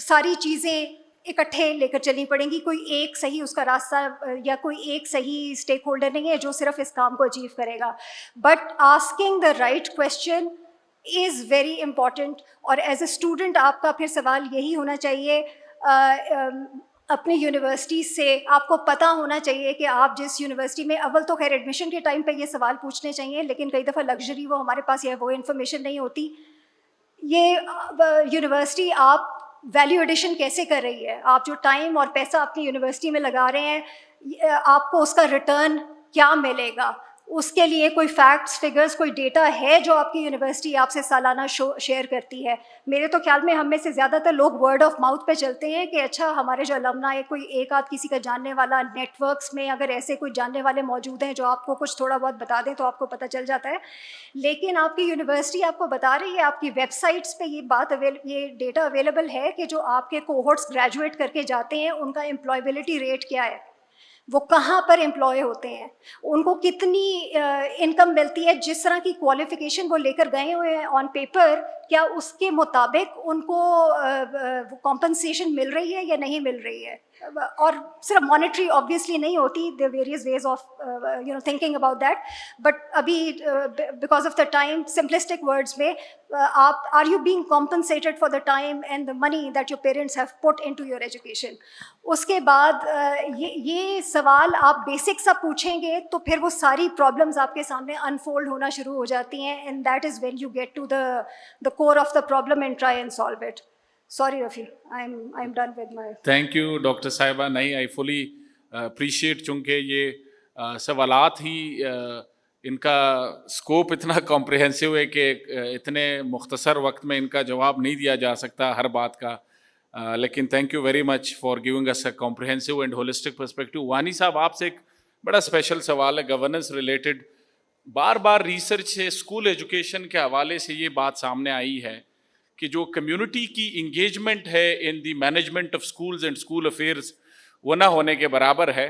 ساری چیزیں اکٹھے لے کر چلنی پڑیں گی. کوئی ایک صحیح اس کا راستہ یا کوئی ایک صحیح اسٹیک ہولڈر نہیں ہے جو صرف اس کام کو اچیو کرے گا. But asking the right question is very important. اور ایز اے اسٹوڈنٹ آپ کا پھر سوال یہی ہونا چاہیے اپنی یونیورسٹی سے. آپ کو پتہ ہونا چاہیے کہ آپ جس یونیورسٹی میں، اول تو خیر ایڈمیشن کے ٹائم پہ یہ سوال پوچھنے چاہیے، لیکن کئی دفعہ لگژری وہ ہمارے پاس یہ وہ انفارمیشن نہیں ہوتی. یہ یونیورسٹی آپ ویلیو ایڈیشن کیسے کر رہی ہے؟ آپ جو ٹائم اور پیسہ اپنی یونیورسٹی میں لگا رہے ہیں، آپ کو اس کا ریٹرن کیا ملے گا؟ اس کے لیے کوئی فیکٹس، فگرز، کوئی ڈیٹا ہے جو آپ کی یونیورسٹی آپ سے سالانہ شیئر کرتی ہے؟ میرے تو خیال میں ہم میں سے زیادہ تر لوگ ورڈ آف ماؤتھ پہ چلتے ہیں کہ اچھا ہمارے جو المنا ہے، کوئی ایک آدھ کسی کا جاننے والا، نیٹ ورکس میں اگر ایسے کوئی جاننے والے موجود ہیں جو آپ کو کچھ تھوڑا بہت بتا دیں تو آپ کو پتہ چل جاتا ہے. لیکن آپ کی یونیورسٹی آپ کو بتا رہی ہے، آپ کی ویب سائٹس پہ یہ ڈیٹا اویلیبل ہے کہ جو آپ کے کوہورٹس گریجویٹ کر کے جاتے ہیں ان کا امپلائبلٹی ریٹ کیا ہے، وہ کہاں پر امپلوائے ہوتے ہیں، ان کو کتنی انکم ملتی ہے، جس طرح کی کوالیفیکیشن وہ لے کر گئے ہوئے ہیں آن پیپر، کیا اس کے مطابق ان کو کمپنسیشن مل رہی ہے یا نہیں مل رہی ہے. اور صرف مانیٹری آبویسلی نہیں ہوتی، there are various ways of thinking about that. But ابھی because of the time simplistic words میں آپ are you being compensated for the time and the money that your parents have put into your education. اس کے بعد یہ سوال آپ basic سا پوچھیں گے تو پھر وہ ساری پرابلمز آپ کے سامنے انفولڈ ہونا شروع ہو جاتی ہیں، and that is when you get to the core of the problem and try and solve it. Sorry Rafi, I'm done with my. Thank you Dr. Sahiba. نہیں, I fully appreciate چونکہ یہ سوالات ہی ان کا اسکوپ اتنا comprehensive ہے کہ اتنے مختصر وقت میں ان کا جواب نہیں دیا جا سکتا ہر بات کا. لیکن thank you very much for giving us a comprehensive and holistic perspective. Wani صاحب، آپ سے ایک بڑا اسپیشل سوال ہے گورننس ریلیٹڈ. بار بار ریسرچ سے، اسکول ایجوکیشن کے حوالے سے یہ بات سامنے آئی ہے کہ جو کمیونٹی کی انگیجمنٹ ہے in the management of schools and school affairs وہ نہ ہونے کے برابر ہے.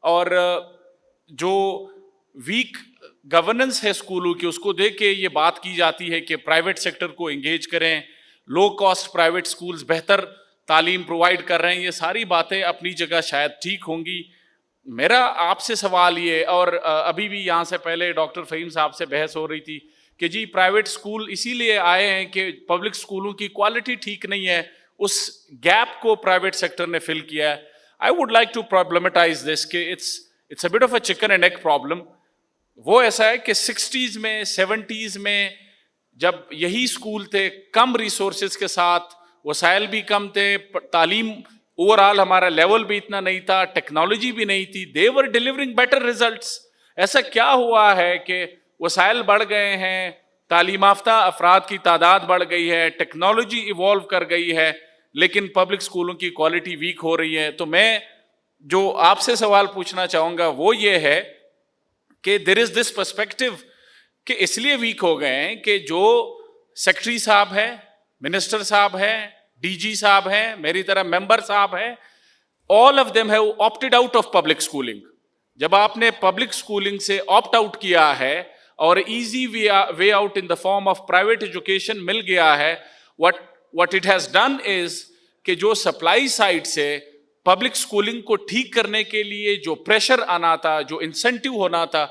اور جو ویک گورننس ہے اسکولوں کی اس کو دیکھ کے یہ بات کی جاتی ہے کہ پرائیویٹ سیکٹر کو انگیج کریں, لو کاسٹ پرائیویٹ اسکولز بہتر تعلیم پرووائڈ کر رہے ہیں, یہ ساری باتیں اپنی جگہ شاید ٹھیک ہوں گی. میرا آپ سے سوال یہ, اور ابھی بھی یہاں سے پہلے ڈاکٹر فہیم صاحب سے بحث ہو رہی تھی کہ جی پرائیویٹ اسکول اسی لیے آئے ہیں کہ پبلک اسکولوں کی کوالٹی ٹھیک نہیں ہے, اس گیپ کو پرائیویٹ سیکٹر نے فل کیا ہے. I would like to problematize this کہ it's a bit of a chicken and egg problem. وہ ایسا ہے کہ 60s میں 70s میں جب یہی اسکول تھے, کم ریسورسز کے ساتھ, وسائل بھی کم تھے, تعلیم اوور آل ہمارا لیول بھی اتنا نہیں تھا, ٹیکنالوجی بھی نہیں تھی, they were delivering better results. ایسا کیا ہوا ہے کہ وسائل بڑھ گئے ہیں, تعلیم یافتہ افراد کی تعداد بڑھ گئی ہے, ٹیکنالوجی ایوالو کر گئی ہے, لیکن پبلک اسکولوں کی کوالٹی ویک ہو رہی ہے. تو میں جو آپ سے سوال پوچھنا چاہوں گا وہ یہ ہے کہ دیر از دس پرسپیکٹو کہ اس لیے ویک ہو گئے ہیں کہ جو سیکٹری صاحب ہے, منسٹر صاحب ہے, ڈی جی صاحب ہیں, میری طرح ممبر صاحب ہیں, all of them have opted out of public schooling. جب آپ نے پبلک اسکولنگ سے آپٹ آؤٹ کیا ہے اور easy way out in the form of private education مل گیا ہے, what it has done is کہ جو سپلائی سائڈ سے پبلک اسکولنگ کو ٹھیک کرنے کے لیے جو پریشر آنا تھا, جو انسینٹیو ہونا تھا,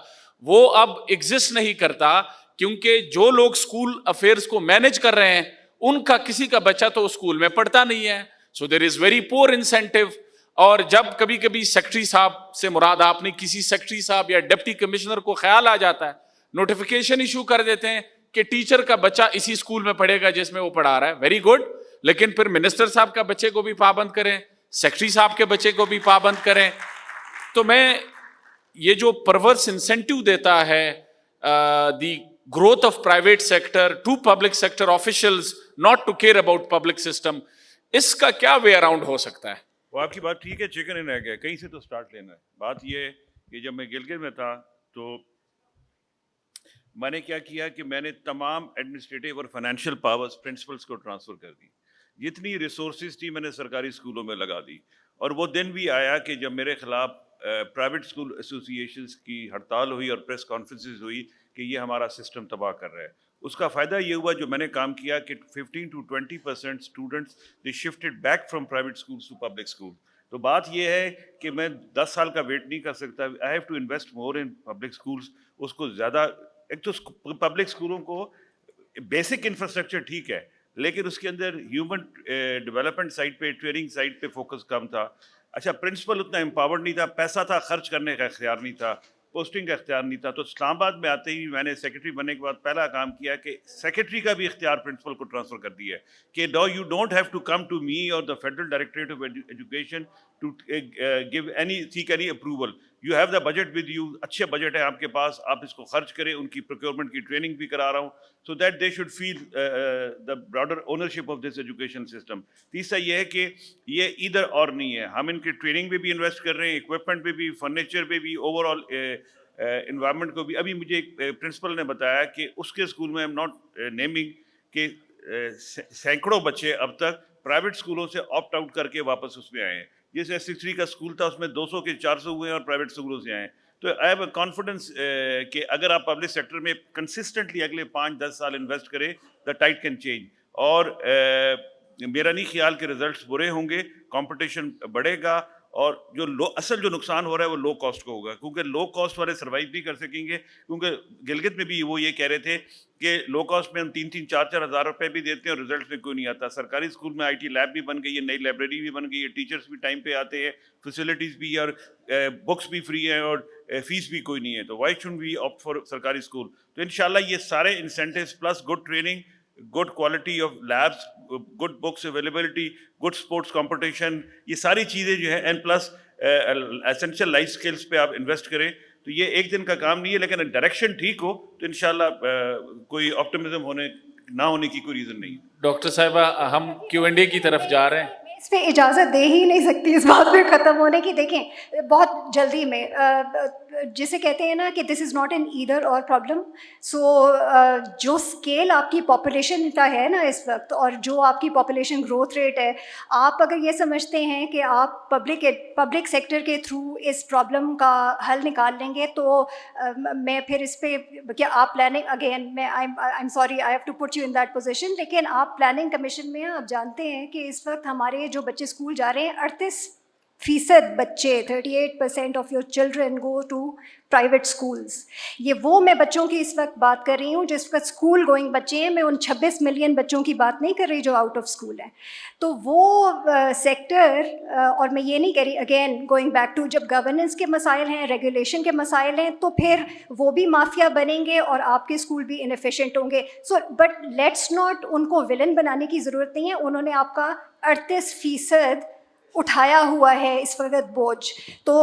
وہ اب ایگزسٹ نہیں کرتا, کیونکہ جو لوگ اسکول افیئرس کو مینج کر رہے ہیں ان کا کسی کا بچہ تو اسکول میں پڑھتا نہیں ہے. سو دیر از ویری پور انسینٹیو. اور جب کبھی کبھی سیکٹری صاحب سے مراد آپ نے کسی سیکٹری صاحب یا ڈپٹی کمشنر کو خیال آ جاتا ہے, نوٹیفیکیشن ایشو کر دیتے ہیں کہ ٹیچر کا بچہ اسی اسکول میں پڑھے گا جس میں وہ پڑھا رہا ہے, ویری گڈ, لیکن پھر منسٹر صاحب کا بچے کو بھی پابند کریں, سیکٹری صاحب کے بچے کو بھی پابند کریں. تو میں یہ جو پرورس انسینٹیو دیتا ہے دی growth of private sector to public sector officials not to care about public system, اس کا کیا وے اراؤنڈ ہو سکتا ہے؟ وہ آپ کی بات ٹھیک ہے, چکن اینڈ ایگ ہے, کہیں سے تو سٹارٹ لینا ہے. بات یہ ہے کہ جب میں گلگت میں تھا تو میں نے کیا کیا کہ میں نے تمام ایڈمنسٹریٹو اور فائنینشیل پاورز پرنسپلس کو ٹرانسفر کر دی. جتنی ریسورسز تھی میں نے سرکاری اسکولوں میں لگا دی. اور وہ دن بھی آیا کہ جب میرے خلاف پرائیویٹ اسکول ایسوسیشنس کی ہڑتال ہوئی اور پریس کانفرنسز ہوئی کہ یہ ہمارا سسٹم تباہ کر رہا ہے. اس کا فائدہ یہ ہوا جو میں نے کام کیا کہ 15 to 20% students they shifted back from private schools to public school. تو بات یہ ہے کہ میں 10 سال کا ویٹ نہیں کر سکتا. I have to invest more in public schools. اس کو زیادہ, ایک تو پبلک اسکولوں کو بیسک انفراسٹرکچر ٹھیک ہے, لیکن اس کے اندر ہیومن ڈیولپمنٹ سائڈ پہ, ٹریننگ سائڈ پہ فوکس کم تھا. اچھا, پرنسپل اتنا امپاورڈ نہیں تھا, پیسہ تھا, خرچ کرنے کا اختیار نہیں تھا, پوسٹنگ کا اختیار نہیں تھا. تو اسلام آباد میں آتے ہی میں نے سیکرٹری بننے کے بعد پہلا کام کیا کہ سیکرٹری کا بھی اختیار پرنسپل کو ٹرانسفر کر دیا ہے کہ you don't have to come to me or the federal directorate of education to give seek any approval. You have the budget with you, اچھے بجٹ ہے آپ کے پاس, آپ اس کو خرچ کریں. ان کی پروکیورمنٹ کی ٹریننگ بھی کرا رہا ہوں so that they should feel the broader ownership of this education system. تیسرا یہ ہے کہ یہ ادھر اور نہیں ہے, ہم ان کی ٹریننگ پہ بھی انویسٹ کر رہے ہیں, اکوپمنٹ پہ بھی, فرنیچر پہ بھی, اوور آل انوائرمنٹ کو بھی. ابھی مجھے ایک پرنسپل نے بتایا کہ اس کے اسکول میں, ایم ناٹ نیمنگ, کہ سینکڑوں بچے اب تک پرائیویٹ اسکولوں سے آپٹ آؤٹ کر کے واپس اس میں آئے ہیں. جیسے S63 کا اسکول تھا اس میں 200 کے 400 ہوئے ہیں اور پرائیویٹ اسکولوں سے آئے ہیں. تو آئی ہیو اے کانفیڈنس کہ اگر آپ پبلک سیکٹر میں کنسسٹنٹلی اگلے 5-10 سال انویسٹ کریں دا ٹائڈ کین چینج. اور میرا نہیں خیال کہ ریزلٹس برے ہوں گے, کمپٹیشن بڑھے گا, اور جو اصل جو نقصان ہو رہا ہے وہ لو کاسٹ کو ہوگا, کیونکہ لو کاسٹ والے سروائیو نہیں کر سکیں گے. کیونکہ گلگت میں بھی وہ یہ کہہ رہے تھے کہ لو کاسٹ میں ہم 3-3, 4-4 ہزار روپے بھی دیتے ہیں اور ریزلٹس میں کوئی نہیں آتا. سرکاری اسکول میں IT لیب بھی بن گئی ہے, نئی لائبریری بھی بن گئی ہے, ٹیچرس بھی ٹائم پہ آتے ہیں, فیسلٹیز بھی, اور بکس بھی فری ہیں, اور فیس بھی کوئی نہیں ہے. تو why shouldn't we opt for سرکاری اسکول؟ تو انشاءاللہ یہ سارے incentives plus good training, good quality of labs, good books availability, good sports competition, یہ ساری چیزیں جو ہیں, and plus essential life skills پہ آپ انویسٹ کریں. تو یہ ایک دن کا کام نہیں ہے, لیکن ڈائریکشن ٹھیک ہو تو انشاءاللہ کوئی آپٹمزم نہ ہونے کی کوئی ریزن نہیں. ڈاکٹر صاحبہ, ہم Q&A کی طرف جا رہے ہیں. اس پہ اجازت دے ہی نہیں سکتی اس بات پہ ختم ہونے کی. دیکھیں بہت جلدی میں جسے کہتے ہیں نا کہ دس از ناٹ این ایدر اور پرابلم. سو جو اسکیل آپ کی پاپولیشن کا ہے نا اس وقت, اور جو آپ کی پاپولیشن گروتھ ریٹ ہے, آپ اگر یہ سمجھتے ہیں کہ آپ پبلک سیکٹر کے تھرو اس پرابلم کا حل نکال لیں گے, تو میں پھر اس پہ کیا آپ پلاننگ اگین میں I am sorry I have to put you in that position, لیکن آپ پلاننگ کمیشن میں آپ جانتے ہیں کہ اس وقت ہمارے جو بچے اسکول جا رہے ہیں 38% بچے 38% of your children go to private schools. یہ وہ میں بچوں کی اس وقت بات کر رہی ہوں جس وقت اسکول گوئنگ بچے ہیں, میں ان 26 ملین بچوں کی بات نہیں کر رہی جو آؤٹ آف اسکول ہیں. تو وہ سیکٹر, اور میں یہ نہیں کہہ رہی اگین گوئنگ بیک ٹو, جب گورننس کے مسائل ہیں, ریگولیشن کے مسائل ہیں, تو پھر وہ بھی مافیا بنیں گے اور آپ کے اسکول بھی انیفیشینٹ ہوں گے. So but let's not in کو ولن بنانے کی ضرورت نہیں ہے. انہوں نے آپ کا 38% اٹھایا ہوا ہے اس وقت بوجھ. تو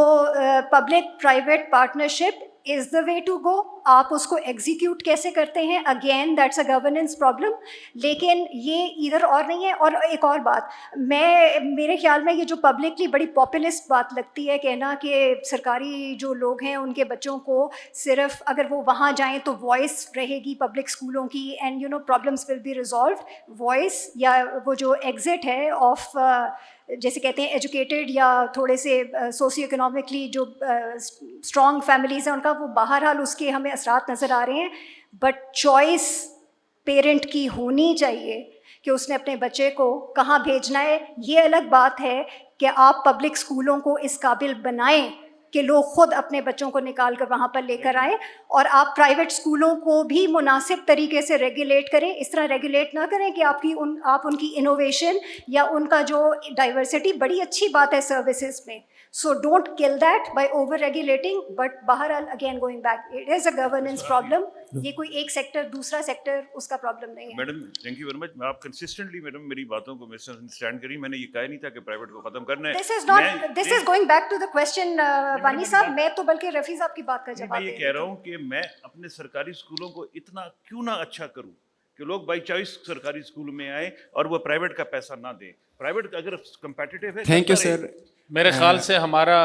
public private partnership is the way to go. آپ اس کو ایگزیکیوٹ کیسے کرتے ہیں, again that's a governance problem, لیکن یہ ادھر اور نہیں ہے. اور ایک اور بات, میرے خیال میں یہ جو پبلکلی بڑی پاپولسٹ بات لگتی ہے کہنا کہ سرکاری جو لوگ ہیں ان کے بچوں کو صرف اگر وہ وہاں جائیں تو وائس رہے گی پبلک اسکولوں کی, and you know problems will be resolved. وائس یا وہ جو ایگزٹ ہے آف جیسے کہتے ہیں ایجوکیٹڈ یا تھوڑے سے سوشیو اکنامکلی جو اسٹرانگ فیملیز ہیں ان کا, وہ بہرحال اس کے ہمیں اثرات نظر آ رہے ہیں. بٹ چوائس پیرنٹ کی ہونی چاہیے کہ اس نے اپنے بچے کو کہاں بھیجنا ہے. یہ الگ بات ہے کہ آپ پبلک اسکولوں کو اس قابل بنائیں کہ لوگ خود اپنے بچوں کو نکال کر وہاں پر لے کر آئیں, اور آپ پرائیویٹ اسکولوں کو بھی مناسب طریقے سے ریگولیٹ کریں. اس طرح ریگولیٹ نہ کریں کہ آپ ان کی انوویشن یا ان کا جو ڈائیورسٹی بڑی اچھی بات ہے سروسز میں, so don't kill that by over regulating. But بہرحال again going back, it is a governance problem. یہ کوئی ایک سیکٹر دوسرا سیکٹر اس کا پرابلم نہیں ہے. میڈم تھینک یو ویری مچ. آپ کنسسٹنٹلی میڈم میری باتوں کو مس انڈرسٹینڈ کری. میں نے یہ کہا نہیں تھا کہ پرائیویٹ کو ختم کرنا ہے. This is going back to the question Wani صاحب, میں تو بلکہ رفیع صاحب کی بات کا جواب میں یہ کہہ رہا ہوں کہ میں اپنے سرکاری اسکولوں کو اتنا کیوں نہ اچھا کروں کہ لوگ بائی چوائس سرکاری اسکول میں آئے اور وہ پرائیویٹ کا پیسہ نہ دیں. پرائیوٹ اگر کمپیٹیٹیو ہے. Thank you sir. میرے خیال سے ہمارا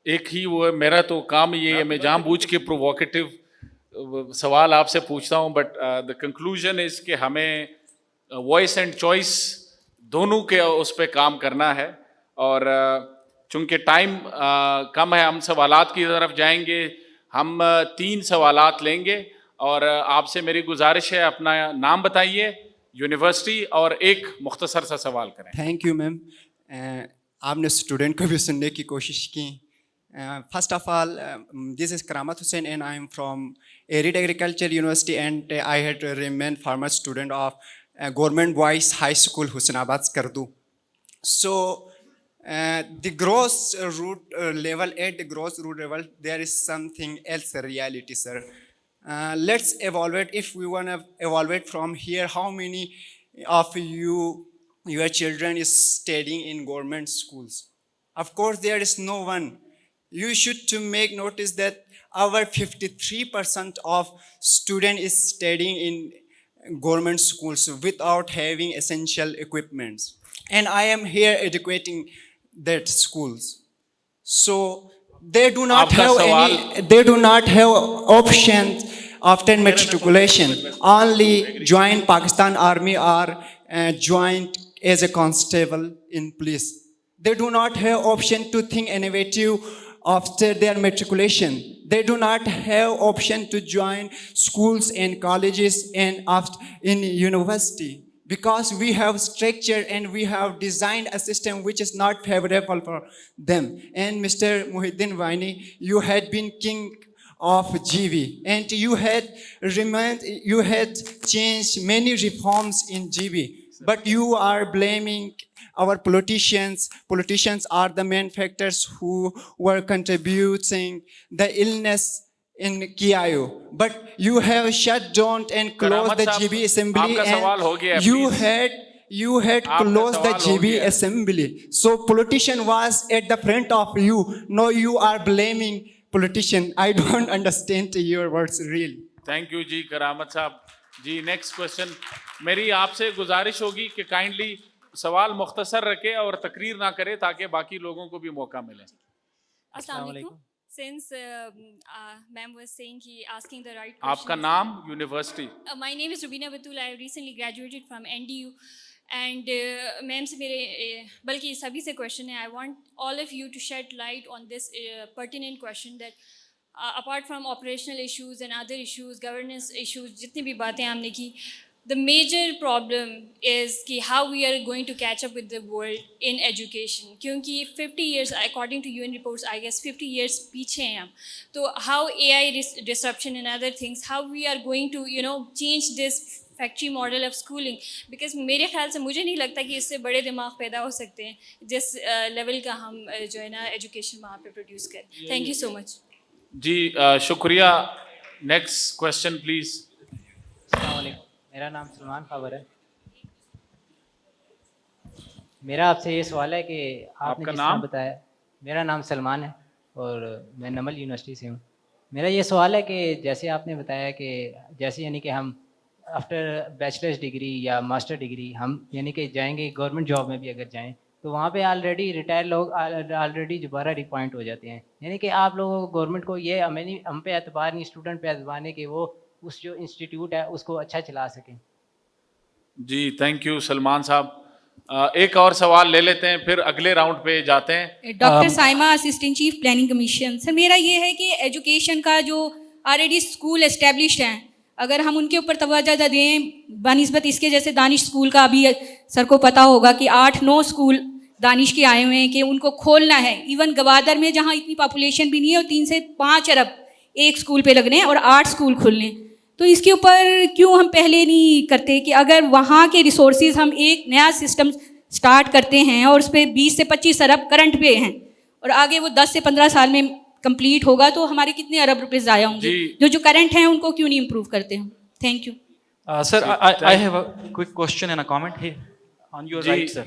ایک ہی وہ ہے, میرا تو کام یہ ہے, میں جان بوجھ کے پروووکیٹو سوال آپ سے پوچھتا ہوں, بٹ دا کنکلوژن از کہ ہمیں وائس اینڈ چوائس دونوں کے اس پہ کام کرنا ہے. اور چونکہ ٹائم کم ہے, ہم سوالات کی طرف جائیں گے. ہم 3 سوالات لیں گے, اور آپ سے میری گزارش ہے اپنا نام بتائیے, یونیورسٹی, اور ایک مختصر سا سوال کریں. Thank you ma'am. آپ نے اسٹوڈنٹ کو بھی سننے کی کوشش کی. First of all, this is Karamat Hussain and I am from Arid Agriculture University, and I had remained former student of Government Boys High School, Husnaabad, Skardu. So the gross root level, at the gross root level, there is something else reality, sir. Let's evaluate. If we want to evaluate from here, how many of your children is studying in government schools? Of course, there is no one. You should to make notice that our 53% of student is studying in government schools without having essential equipments, and I am here educating that schools. So they do not have options after matriculation. Only join Pakistan Army or join as a constable in police. They do not have option to think innovative after their matriculation. They do not have option to join schools and colleges and in university, because we have structure and we have designed a system which is not favorable for them. And Mr. Muhyiddin Wani, you had been king of GV, and you had changed many reforms in GV, but you are blaming our politicians. Politicians are the main factors who were contributing the illness in Kiayu. But you have shut down and closed the GB assembly, and you had closed the GB assembly. So politician was at the front of you. No, you are blaming politician. I don't understand your words really. Thank you جی کرامت صاحب. جی next question. میری آپ سے گزارش ہوگی کہ kindly سوال مختصر رکھے اور تقریر نہ کرے تاکہ باقی لوگوں کو بھی موقع ملے. السلام علیکم. Since ma'am was saying he asking the right آپ کا questions. نام, university. My name is Rubina Batul. I recently graduated from NDU. And ma'am سے میرے بلکہ سبھی سے question ہے. I want all of you to shed light on this pertinent question that apart from operational issues and other issues, governance issues, جتنی بھی باتیں ہم نے کی, the major problem is کہ how we are going to catch up with the world in education. کیونکہ 50 years according to UN reports, I guess 50 years پیچھے ہیں ہم. تو how AI disruption and other things, how we are going to change this factory model of schooling, because میرے خیال سے مجھے نہیں لگتا کہ اس سے بڑے دماغ پیدا ہو سکتے ہیں جس لیول کا ہم جو ہے نا ایجوکیشن وہاں پہ پروڈیوس کریں. تھینک یو سو مچ. جی شکریہ. Next question please. السلام علیکم. میرا نام سلمان خاور ہے. میرا آپ سے یہ سوال ہے کہ آپ نے جس طرح بتایا. میرا نام سلمان ہے اور میں نمل یونیورسٹی سے ہوں. میرا یہ سوال ہے کہ جیسے آپ نے بتایا کہ جیسے یعنی کہ ہم آفٹر بیچلرس ڈگری یا ماسٹر ڈگری ہم یعنی کہ جائیں گے گورنمنٹ جاب میں بھی اگر جائیں تو وہاں پہ آلریڈی ریٹائر لوگ آلریڈی دوبارہ ریپوائنٹ ہو جاتے ہیں. یعنی کہ آپ لوگوں کو گورنمنٹ کو یہ ہم پہ اعتبار نہیں, اسٹوڈنٹ پہ اعتبار نہیں کہ وہ اس جو انسٹیٹیوٹ ہے اس کو اچھا چلا سکیں. جی تھینک یو سلمان صاحب. ایک اور سوال لے لیتے ہیں پھر اگلے راؤنڈ پہ جاتے ہیں. Doctor Saima, assistant chief planning commission. Sir میرا یہ ہے کہ ایجوکیشن کا جو آلریڈی اسکول اسٹیبلشڈ ہیں اگر ہم ان کے اوپر توجہ دیں بنسبت اس کے, جیسے دانش اسکول کا ابھی سر کو پتہ ہوگا کہ 8-9 اسکول دانش کے آئے ہوئے ہیں کہ ان کو کھولنا ہے. ایون گوادر میں جہاں اتنی پاپولیشن بھی نہیں ہے اور 3 سے 5 ارب ایک اسکول پہ لگنے ہیں اور 8 اسکول کھلنے. تو اس کے اوپر کیوں ہم پہلے نہیں کرتے کہ اگر وہاں کے ریسورسز ہم ایک نیا سسٹم اسٹارٹ کرتے ہیں اور اس پہ 20 سے 25 ارب کرنٹ پہ ہیں اور آگے وہ 10 سے 15 سال میں کمپلیٹ ہوگا تو ہمارے کتنے ارب روپے ضائع ہوں گے. جو کرنٹ ہیں ان کو کیوں نہیں امپروو کرتے ہیں. Thank you. Sir I have a quick question and a comment here. On your right, sir.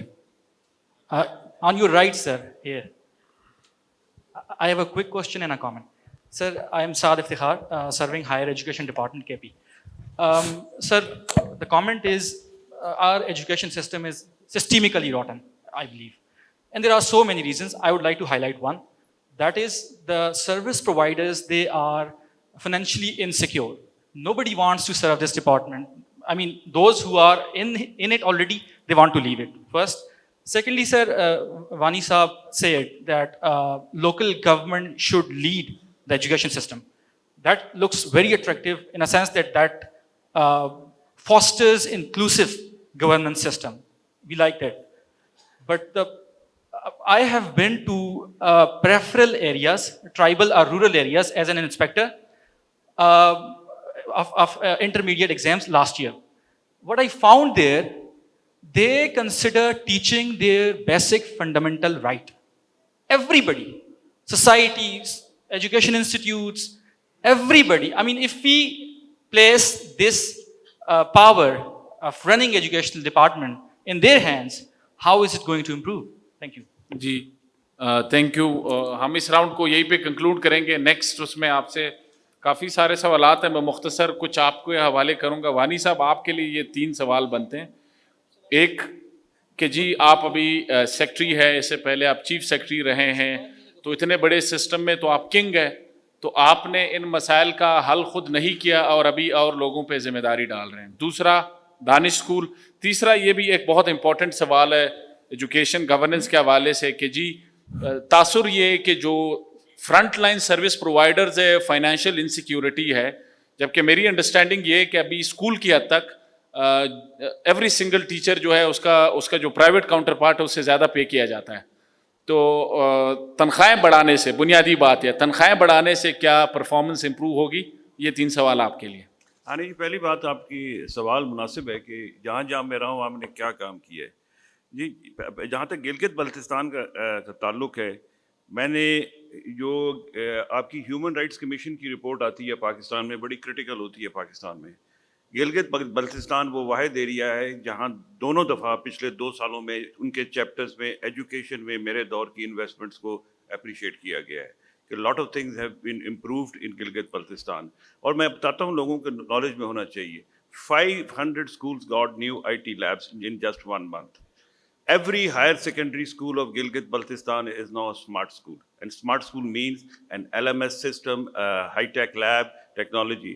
On your right, sir, here. I have a quick question and a comment. Sir, I am Saad Iftikhar, serving Higher Education Department, KP. Sir, the comment is our education system is systemically rotten, I believe. And there are so many reasons. I would like to highlight one. That is the service providers, they are financially insecure. Nobody wants to serve this department. I mean, those who are in it already, they want to leave it, first. Secondly, sir, Vani Saab said that local government should lead the education system. That looks very attractive in a sense that fosters inclusive governance system. We like that. But I have been to peripheral areas, tribal or rural areas as an inspector of intermediate exams last year. What I found there, they consider teaching their basic fundamental right. Everybody, societies, education institutes, everybody. I mean, if we place this power of running educational department in their hands, how is it going to improve? Thank you. جی thank you. ہم اس round کو یہیں پہ conclude کریں گے. Next اس میں آپ سے کافی سارے سوالات ہیں, میں مختصر کچھ آپ کو حوالے کروں گا. وانی صاحب آپ کے لیے یہ 3 سوال بنتے ہیں. ایک کہ جی آپ ابھی سیکٹری ہے, اس سے پہلے آپ چیف سیکٹری رہے ہیں, تو اتنے بڑے سسٹم میں تو آپ کنگ ہے, تو آپ نے ان مسائل کا حل خود نہیں کیا اور ابھی اور لوگوں پہ ذمہ داری ڈال رہے ہیں. دوسرا دانش اسکول. تیسرا یہ بھی ایک بہت امپورٹنٹ سوال ہے ایجوکیشن گورننس کے حوالے سے کہ جی تاثر یہ کہ جو فرنٹ لائن سروس پرووائڈرز ہے فائنینشیل انسیکیورٹی ہے, جبکہ میری انڈرسٹینڈنگ یہ ہے کہ ابھی اسکول کی حد تک ایوری سنگل ٹیچر جو ہے اس کا جو پرائیویٹ کاؤنٹر پارٹ ہے اس سے زیادہ پے کیا جاتا ہے. تو تنخواہیں بڑھانے سے, بنیادی بات ہے, تنخواہیں بڑھانے سے کیا پرفارمنس امپروو ہوگی؟ یہ 3 سوال آپ کے لیے. جی پہلی بات آپ کی سوال مناسب ہے کہ جہاں جہاں میں رہا ہوں آپ نے کیا کام کیا ہے. جی جہاں تک گلگت بلتستان کا تعلق ہے, میں نے جو آپ کی ہیومن رائٹس کمیشن کی رپورٹ آتی ہے پاکستان میں, بڑی کرٹیکل ہوتی ہے پاکستان میں. گلگت بلتستان وہ واحد ایریا ہے جہاں دونوں دفعہ پچھلے 2 سالوں میں ان کے چیپٹرز میں ایجوکیشن میں میرے دور کی انویسٹمنٹس کو اپریشیٹ کیا گیا ہے کہ lot of things have been improved in Gilgit Baltistan. اور میں بتاتا ہوں لوگوں کے نالج میں ہونا چاہیے, 500 schools got new IT labs in just 1 month. Every higher secondary school of Gilgit-Baltistan is now a smart school. And smart school means an LMS system, high-tech lab, technology.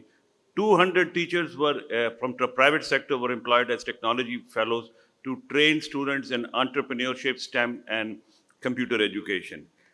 200 teachers were from the private sector were employed as technology fellows to train students in entrepreneurship, STEM and computer education.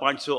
500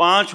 5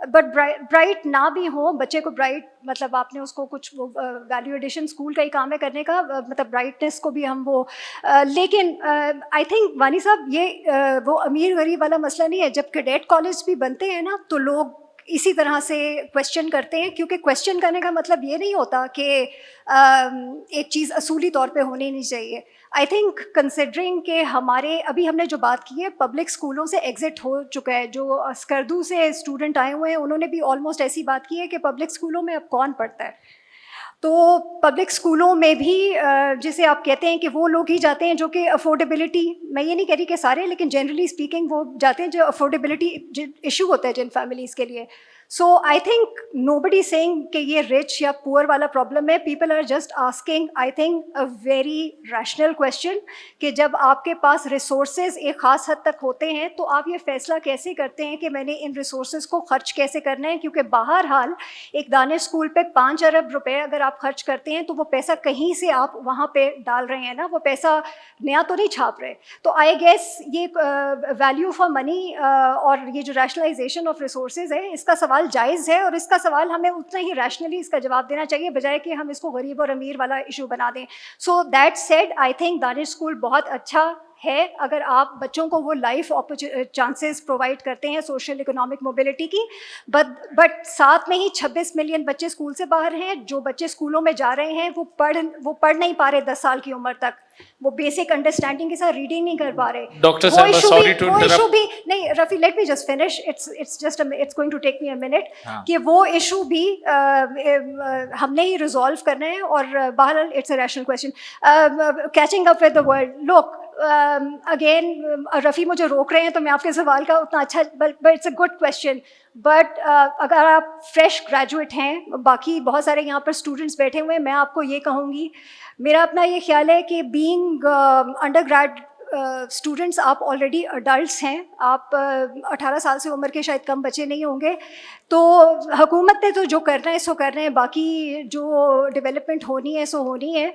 but bright نہ بھی ہوں, بچے کو bright مطلب آپ نے اس کو کچھ وہ ویلیو ایڈیشن اسکول کا ہی کام ہے کرنے کا, مطلب برائٹنیس کو بھی ہم وہ لیکن آئی تھنک وانی صاحب یہ وہ امیر غریب والا مسئلہ نہیں ہے. جب کیڈیٹ کالج بھی بنتے ہیں نا تو لوگ اسی طرح سے کویشچن کرتے ہیں, کیونکہ کویشچن کرنے کا مطلب یہ نہیں ہوتا کہ ایک چیز اصولی طور پہ ہونی نہیں چاہیے. آئی تھنک کنسیڈرنگ کہ ہمارے ابھی ہم نے جو بات کی ہے پبلک اسکولوں سے ایگزٹ ہو چکا ہے, جو اسکردو سے اسٹوڈنٹ آئے ہوئے ہیں انہوں نے بھی آلموسٹ ایسی بات کی ہے کہ پبلک اسکولوں میں اب کون پڑھتا ہے. تو پبلک اسکولوں میں بھی جسے آپ کہتے ہیں کہ وہ لوگ ہی جاتے ہیں جو کہ افورڈیبلٹی, میں یہ نہیں کہہ رہی کہ سارے, لیکن جنرلی اسپیکنگ وہ جاتے ہیں جو افورڈیبلٹی ایشو ہوتا ہے جن فیملیز کے لیے. سو آئی تھنک نو بڈی سینگ کہ یہ رچ یا پور والا پرابلم ہے. People are just asking I think a very rational question کہ جب آپ کے پاس ریسورسز ایک خاص حد تک ہوتے ہیں تو آپ یہ فیصلہ کیسے کرتے ہیں کہ میں نے ان ریسورسز کو خرچ کیسے کرنا ہے, کیونکہ بہرحال ایک دانش اسکول پہ 5 ارب روپے اگر آپ خرچ کرتے ہیں تو وہ پیسہ کہیں سے آپ وہاں پہ ڈال رہے ہیں نا, وہ پیسہ نیا تو نہیں چھاپ رہے. تو آئی گیس یہ ویلیو فار منی اور یہ جو ریشنلائزیشن آف ریسورسز ہے اس کا سوال جائز ہے, اور اس کا سوال ہمیں اتنا ہی ریشنلی اس کا جواب دینا چاہیے بجائے کہ ہم اس کو غریب اور امیر والا ایشو بنا دیں. So that said I think Danish school بہت اچھا ہے اگر آپ بچوں کو وہ لائف چانسز پرووائڈ کرتے ہیں سوشل اکنامک موبلٹی کی. بٹ ساتھ میں ہی 26 ملین بچے اسکول سے باہر ہیں. جو بچے اسکولوں میں جا رہے ہیں وہ پڑھ نہیں پا رہے 10 سال کی عمر تک, وہ بیسک انڈرسٹینڈنگ کے ساتھ ریڈنگ نہیں کر پا رہے. ڈاکٹر صاحب سوری ٹو ایشو بھی نہیں Rafi, let me just finish, it's going to take me a minute, کہ وہ ایشو بھی ہم نے ہی ریزالو کرنا ہے. اور بہرحال it's a rational question. Catching up with the world, look again Rafi مجھے روک رہے ہیں تو میں آپ کے سوال کا اتنا اچھا, but it's a good question. But اگر آپ فریش گریجویٹ ہیں, باقی بہت سارے یہاں پر اسٹوڈنٹس بیٹھے ہوئے ہیں, میں آپ کو یہ کہوں گی, میرا اپنا یہ خیال ہے کہ بینگ انڈر گریڈ اسٹوڈنٹس آپ آلریڈی اڈلٹس ہیں, آپ 18 سال سے عمر کے شاید کم بچے نہیں ہوں گے, تو حکومت نے تو جو کرنا ہے سو کرنا ہے, باقی جو ڈیولپمنٹ ہونی ہے سو ہونی ہے.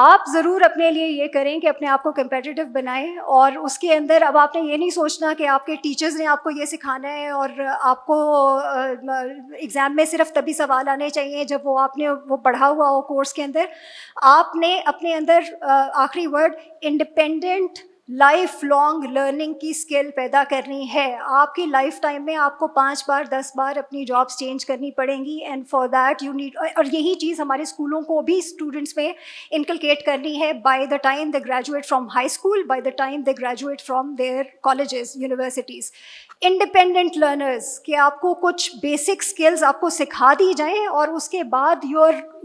آپ ضرور اپنے لیے یہ کریں کہ اپنے آپ کو کمپیٹیٹیو بنائیں, اور اس کے اندر اب آپ نے یہ نہیں سوچنا کہ آپ کے ٹیچرز نے آپ کو یہ سکھانا ہے اور آپ کو ایگزام میں صرف تبھی سوال آنے چاہیے جب وہ آپ نے وہ پڑھا ہوا ہو کورس کے اندر. آپ نے اپنے اندر آخری word independent life long learning کی اسکل پیدا کرنی ہے. آپ کی لائف ٹائم میں آپ کو 5 بار 10 بار اپنی جابس چینج کرنی پڑیں گی, and for that you need, اور یہی چیز ہمارے اسکولوں کو بھی اسٹوڈنٹس میں انکلکیٹ کرنی ہے by the time they graduate from high school, by the time they graduate from their colleges universities. Independent learners, کہ آپ کو کچھ بیسک اسکلز آپ کو سکھا دی جائیں اور اس کے بعد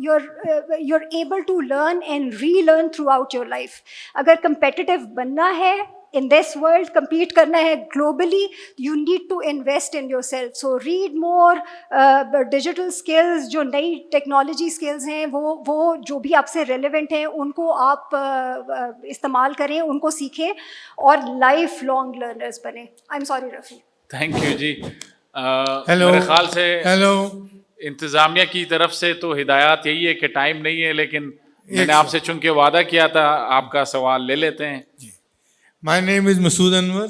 you're able to learn and relearn throughout your life. اگر competitive بننا ہے in this world, compete کرنا ہے globally, you need to invest in yourself. So read more, digital skills, جو نئی ٹیکنالوجی skills ہیں وہ جو بھی آپ سے relevant ہیں ان کو آپ استعمال کریں, ان کو سیکھیں اور life long learners بنیں. I'm sorry Rafi. Thank you جی. میرے خیال سے انتظامیہ کی طرف سے تو ہدایات یہی ہے کہ ٹائم نہیں ہے, لیکن میں نے آپ سے چونکہ وعدہ کیا تھا آپ کا سوال لے لیتے ہیں. My name is Masood Anwar.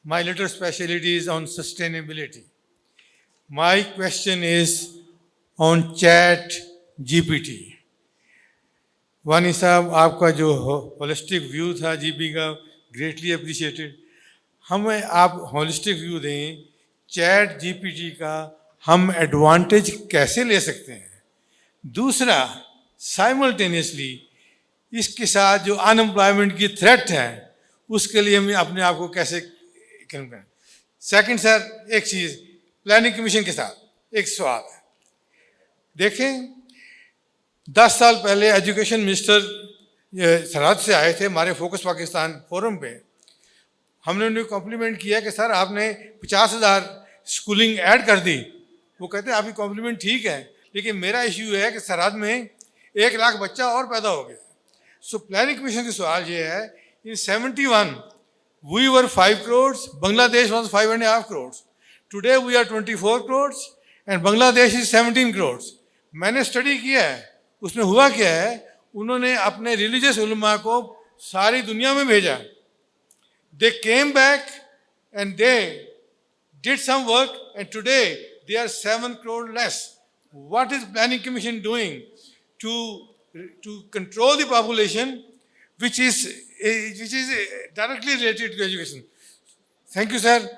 My little specialty is on sustainability. My question is on Chat GPT. وانی صاحب آپ کا جو ہولسٹک ویو تھا جی پی کا, گریٹلی اپریشیٹڈ. ہمیں آپ ہولسٹک ویو دیں چیٹ جی پی ٹی کا, ہم ایڈوانٹیج کیسے لے سکتے ہیں. دوسرا, سائملٹینیسلی اس کے ساتھ جو ان امپلائمنٹ کی تھریٹ ہے اس کے لیے ہم اپنے آپ کو کیسے کریں. سیکنڈ سر, ایک چیز پلاننگ کمیشن کے ساتھ ایک سوال ہے. دیکھیں 10 سال پہلے ایجوکیشن منسٹر سرحد سے آئے تھے ہمارے فوکس پاکستان فورم پہ. ہم نے انہیں کمپلیمنٹ کیا کہ سر آپ نے 50,000 اسکولنگ ایڈ کر دی. وہ کہتے ہیں آپ کی کمپلیمنٹ ٹھیک ہے, لیکن میرا ایشو ہے کہ سرحد میں 1 لاکھ بچہ اور پیدا ہو گیا. سو پلاننگ کمیشن کا سوال یہ ہے, in 71 we were 5 crores, Bangladesh was 5.5 crores. Today we are 24 crores and Bangladesh is 17 crores. میں نے اسٹڈی کیا ہے, اس میں ہوا کیا ہے, انہوں نے اپنے ریلیجیس علماء کو ساری دنیا میں بھیجا. They came back and they did some work and today they are 7 crore less. What is Planning Commission doing to control the population, which is directly related to education? Thank you, sir.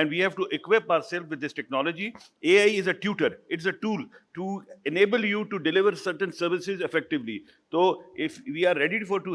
and we have to equip ourselves with this technology. AI is a tutor, it's a tool to enable you to deliver certain services effectively. So if we are ready for to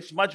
It's much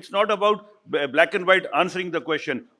It's not about black and white answering the question.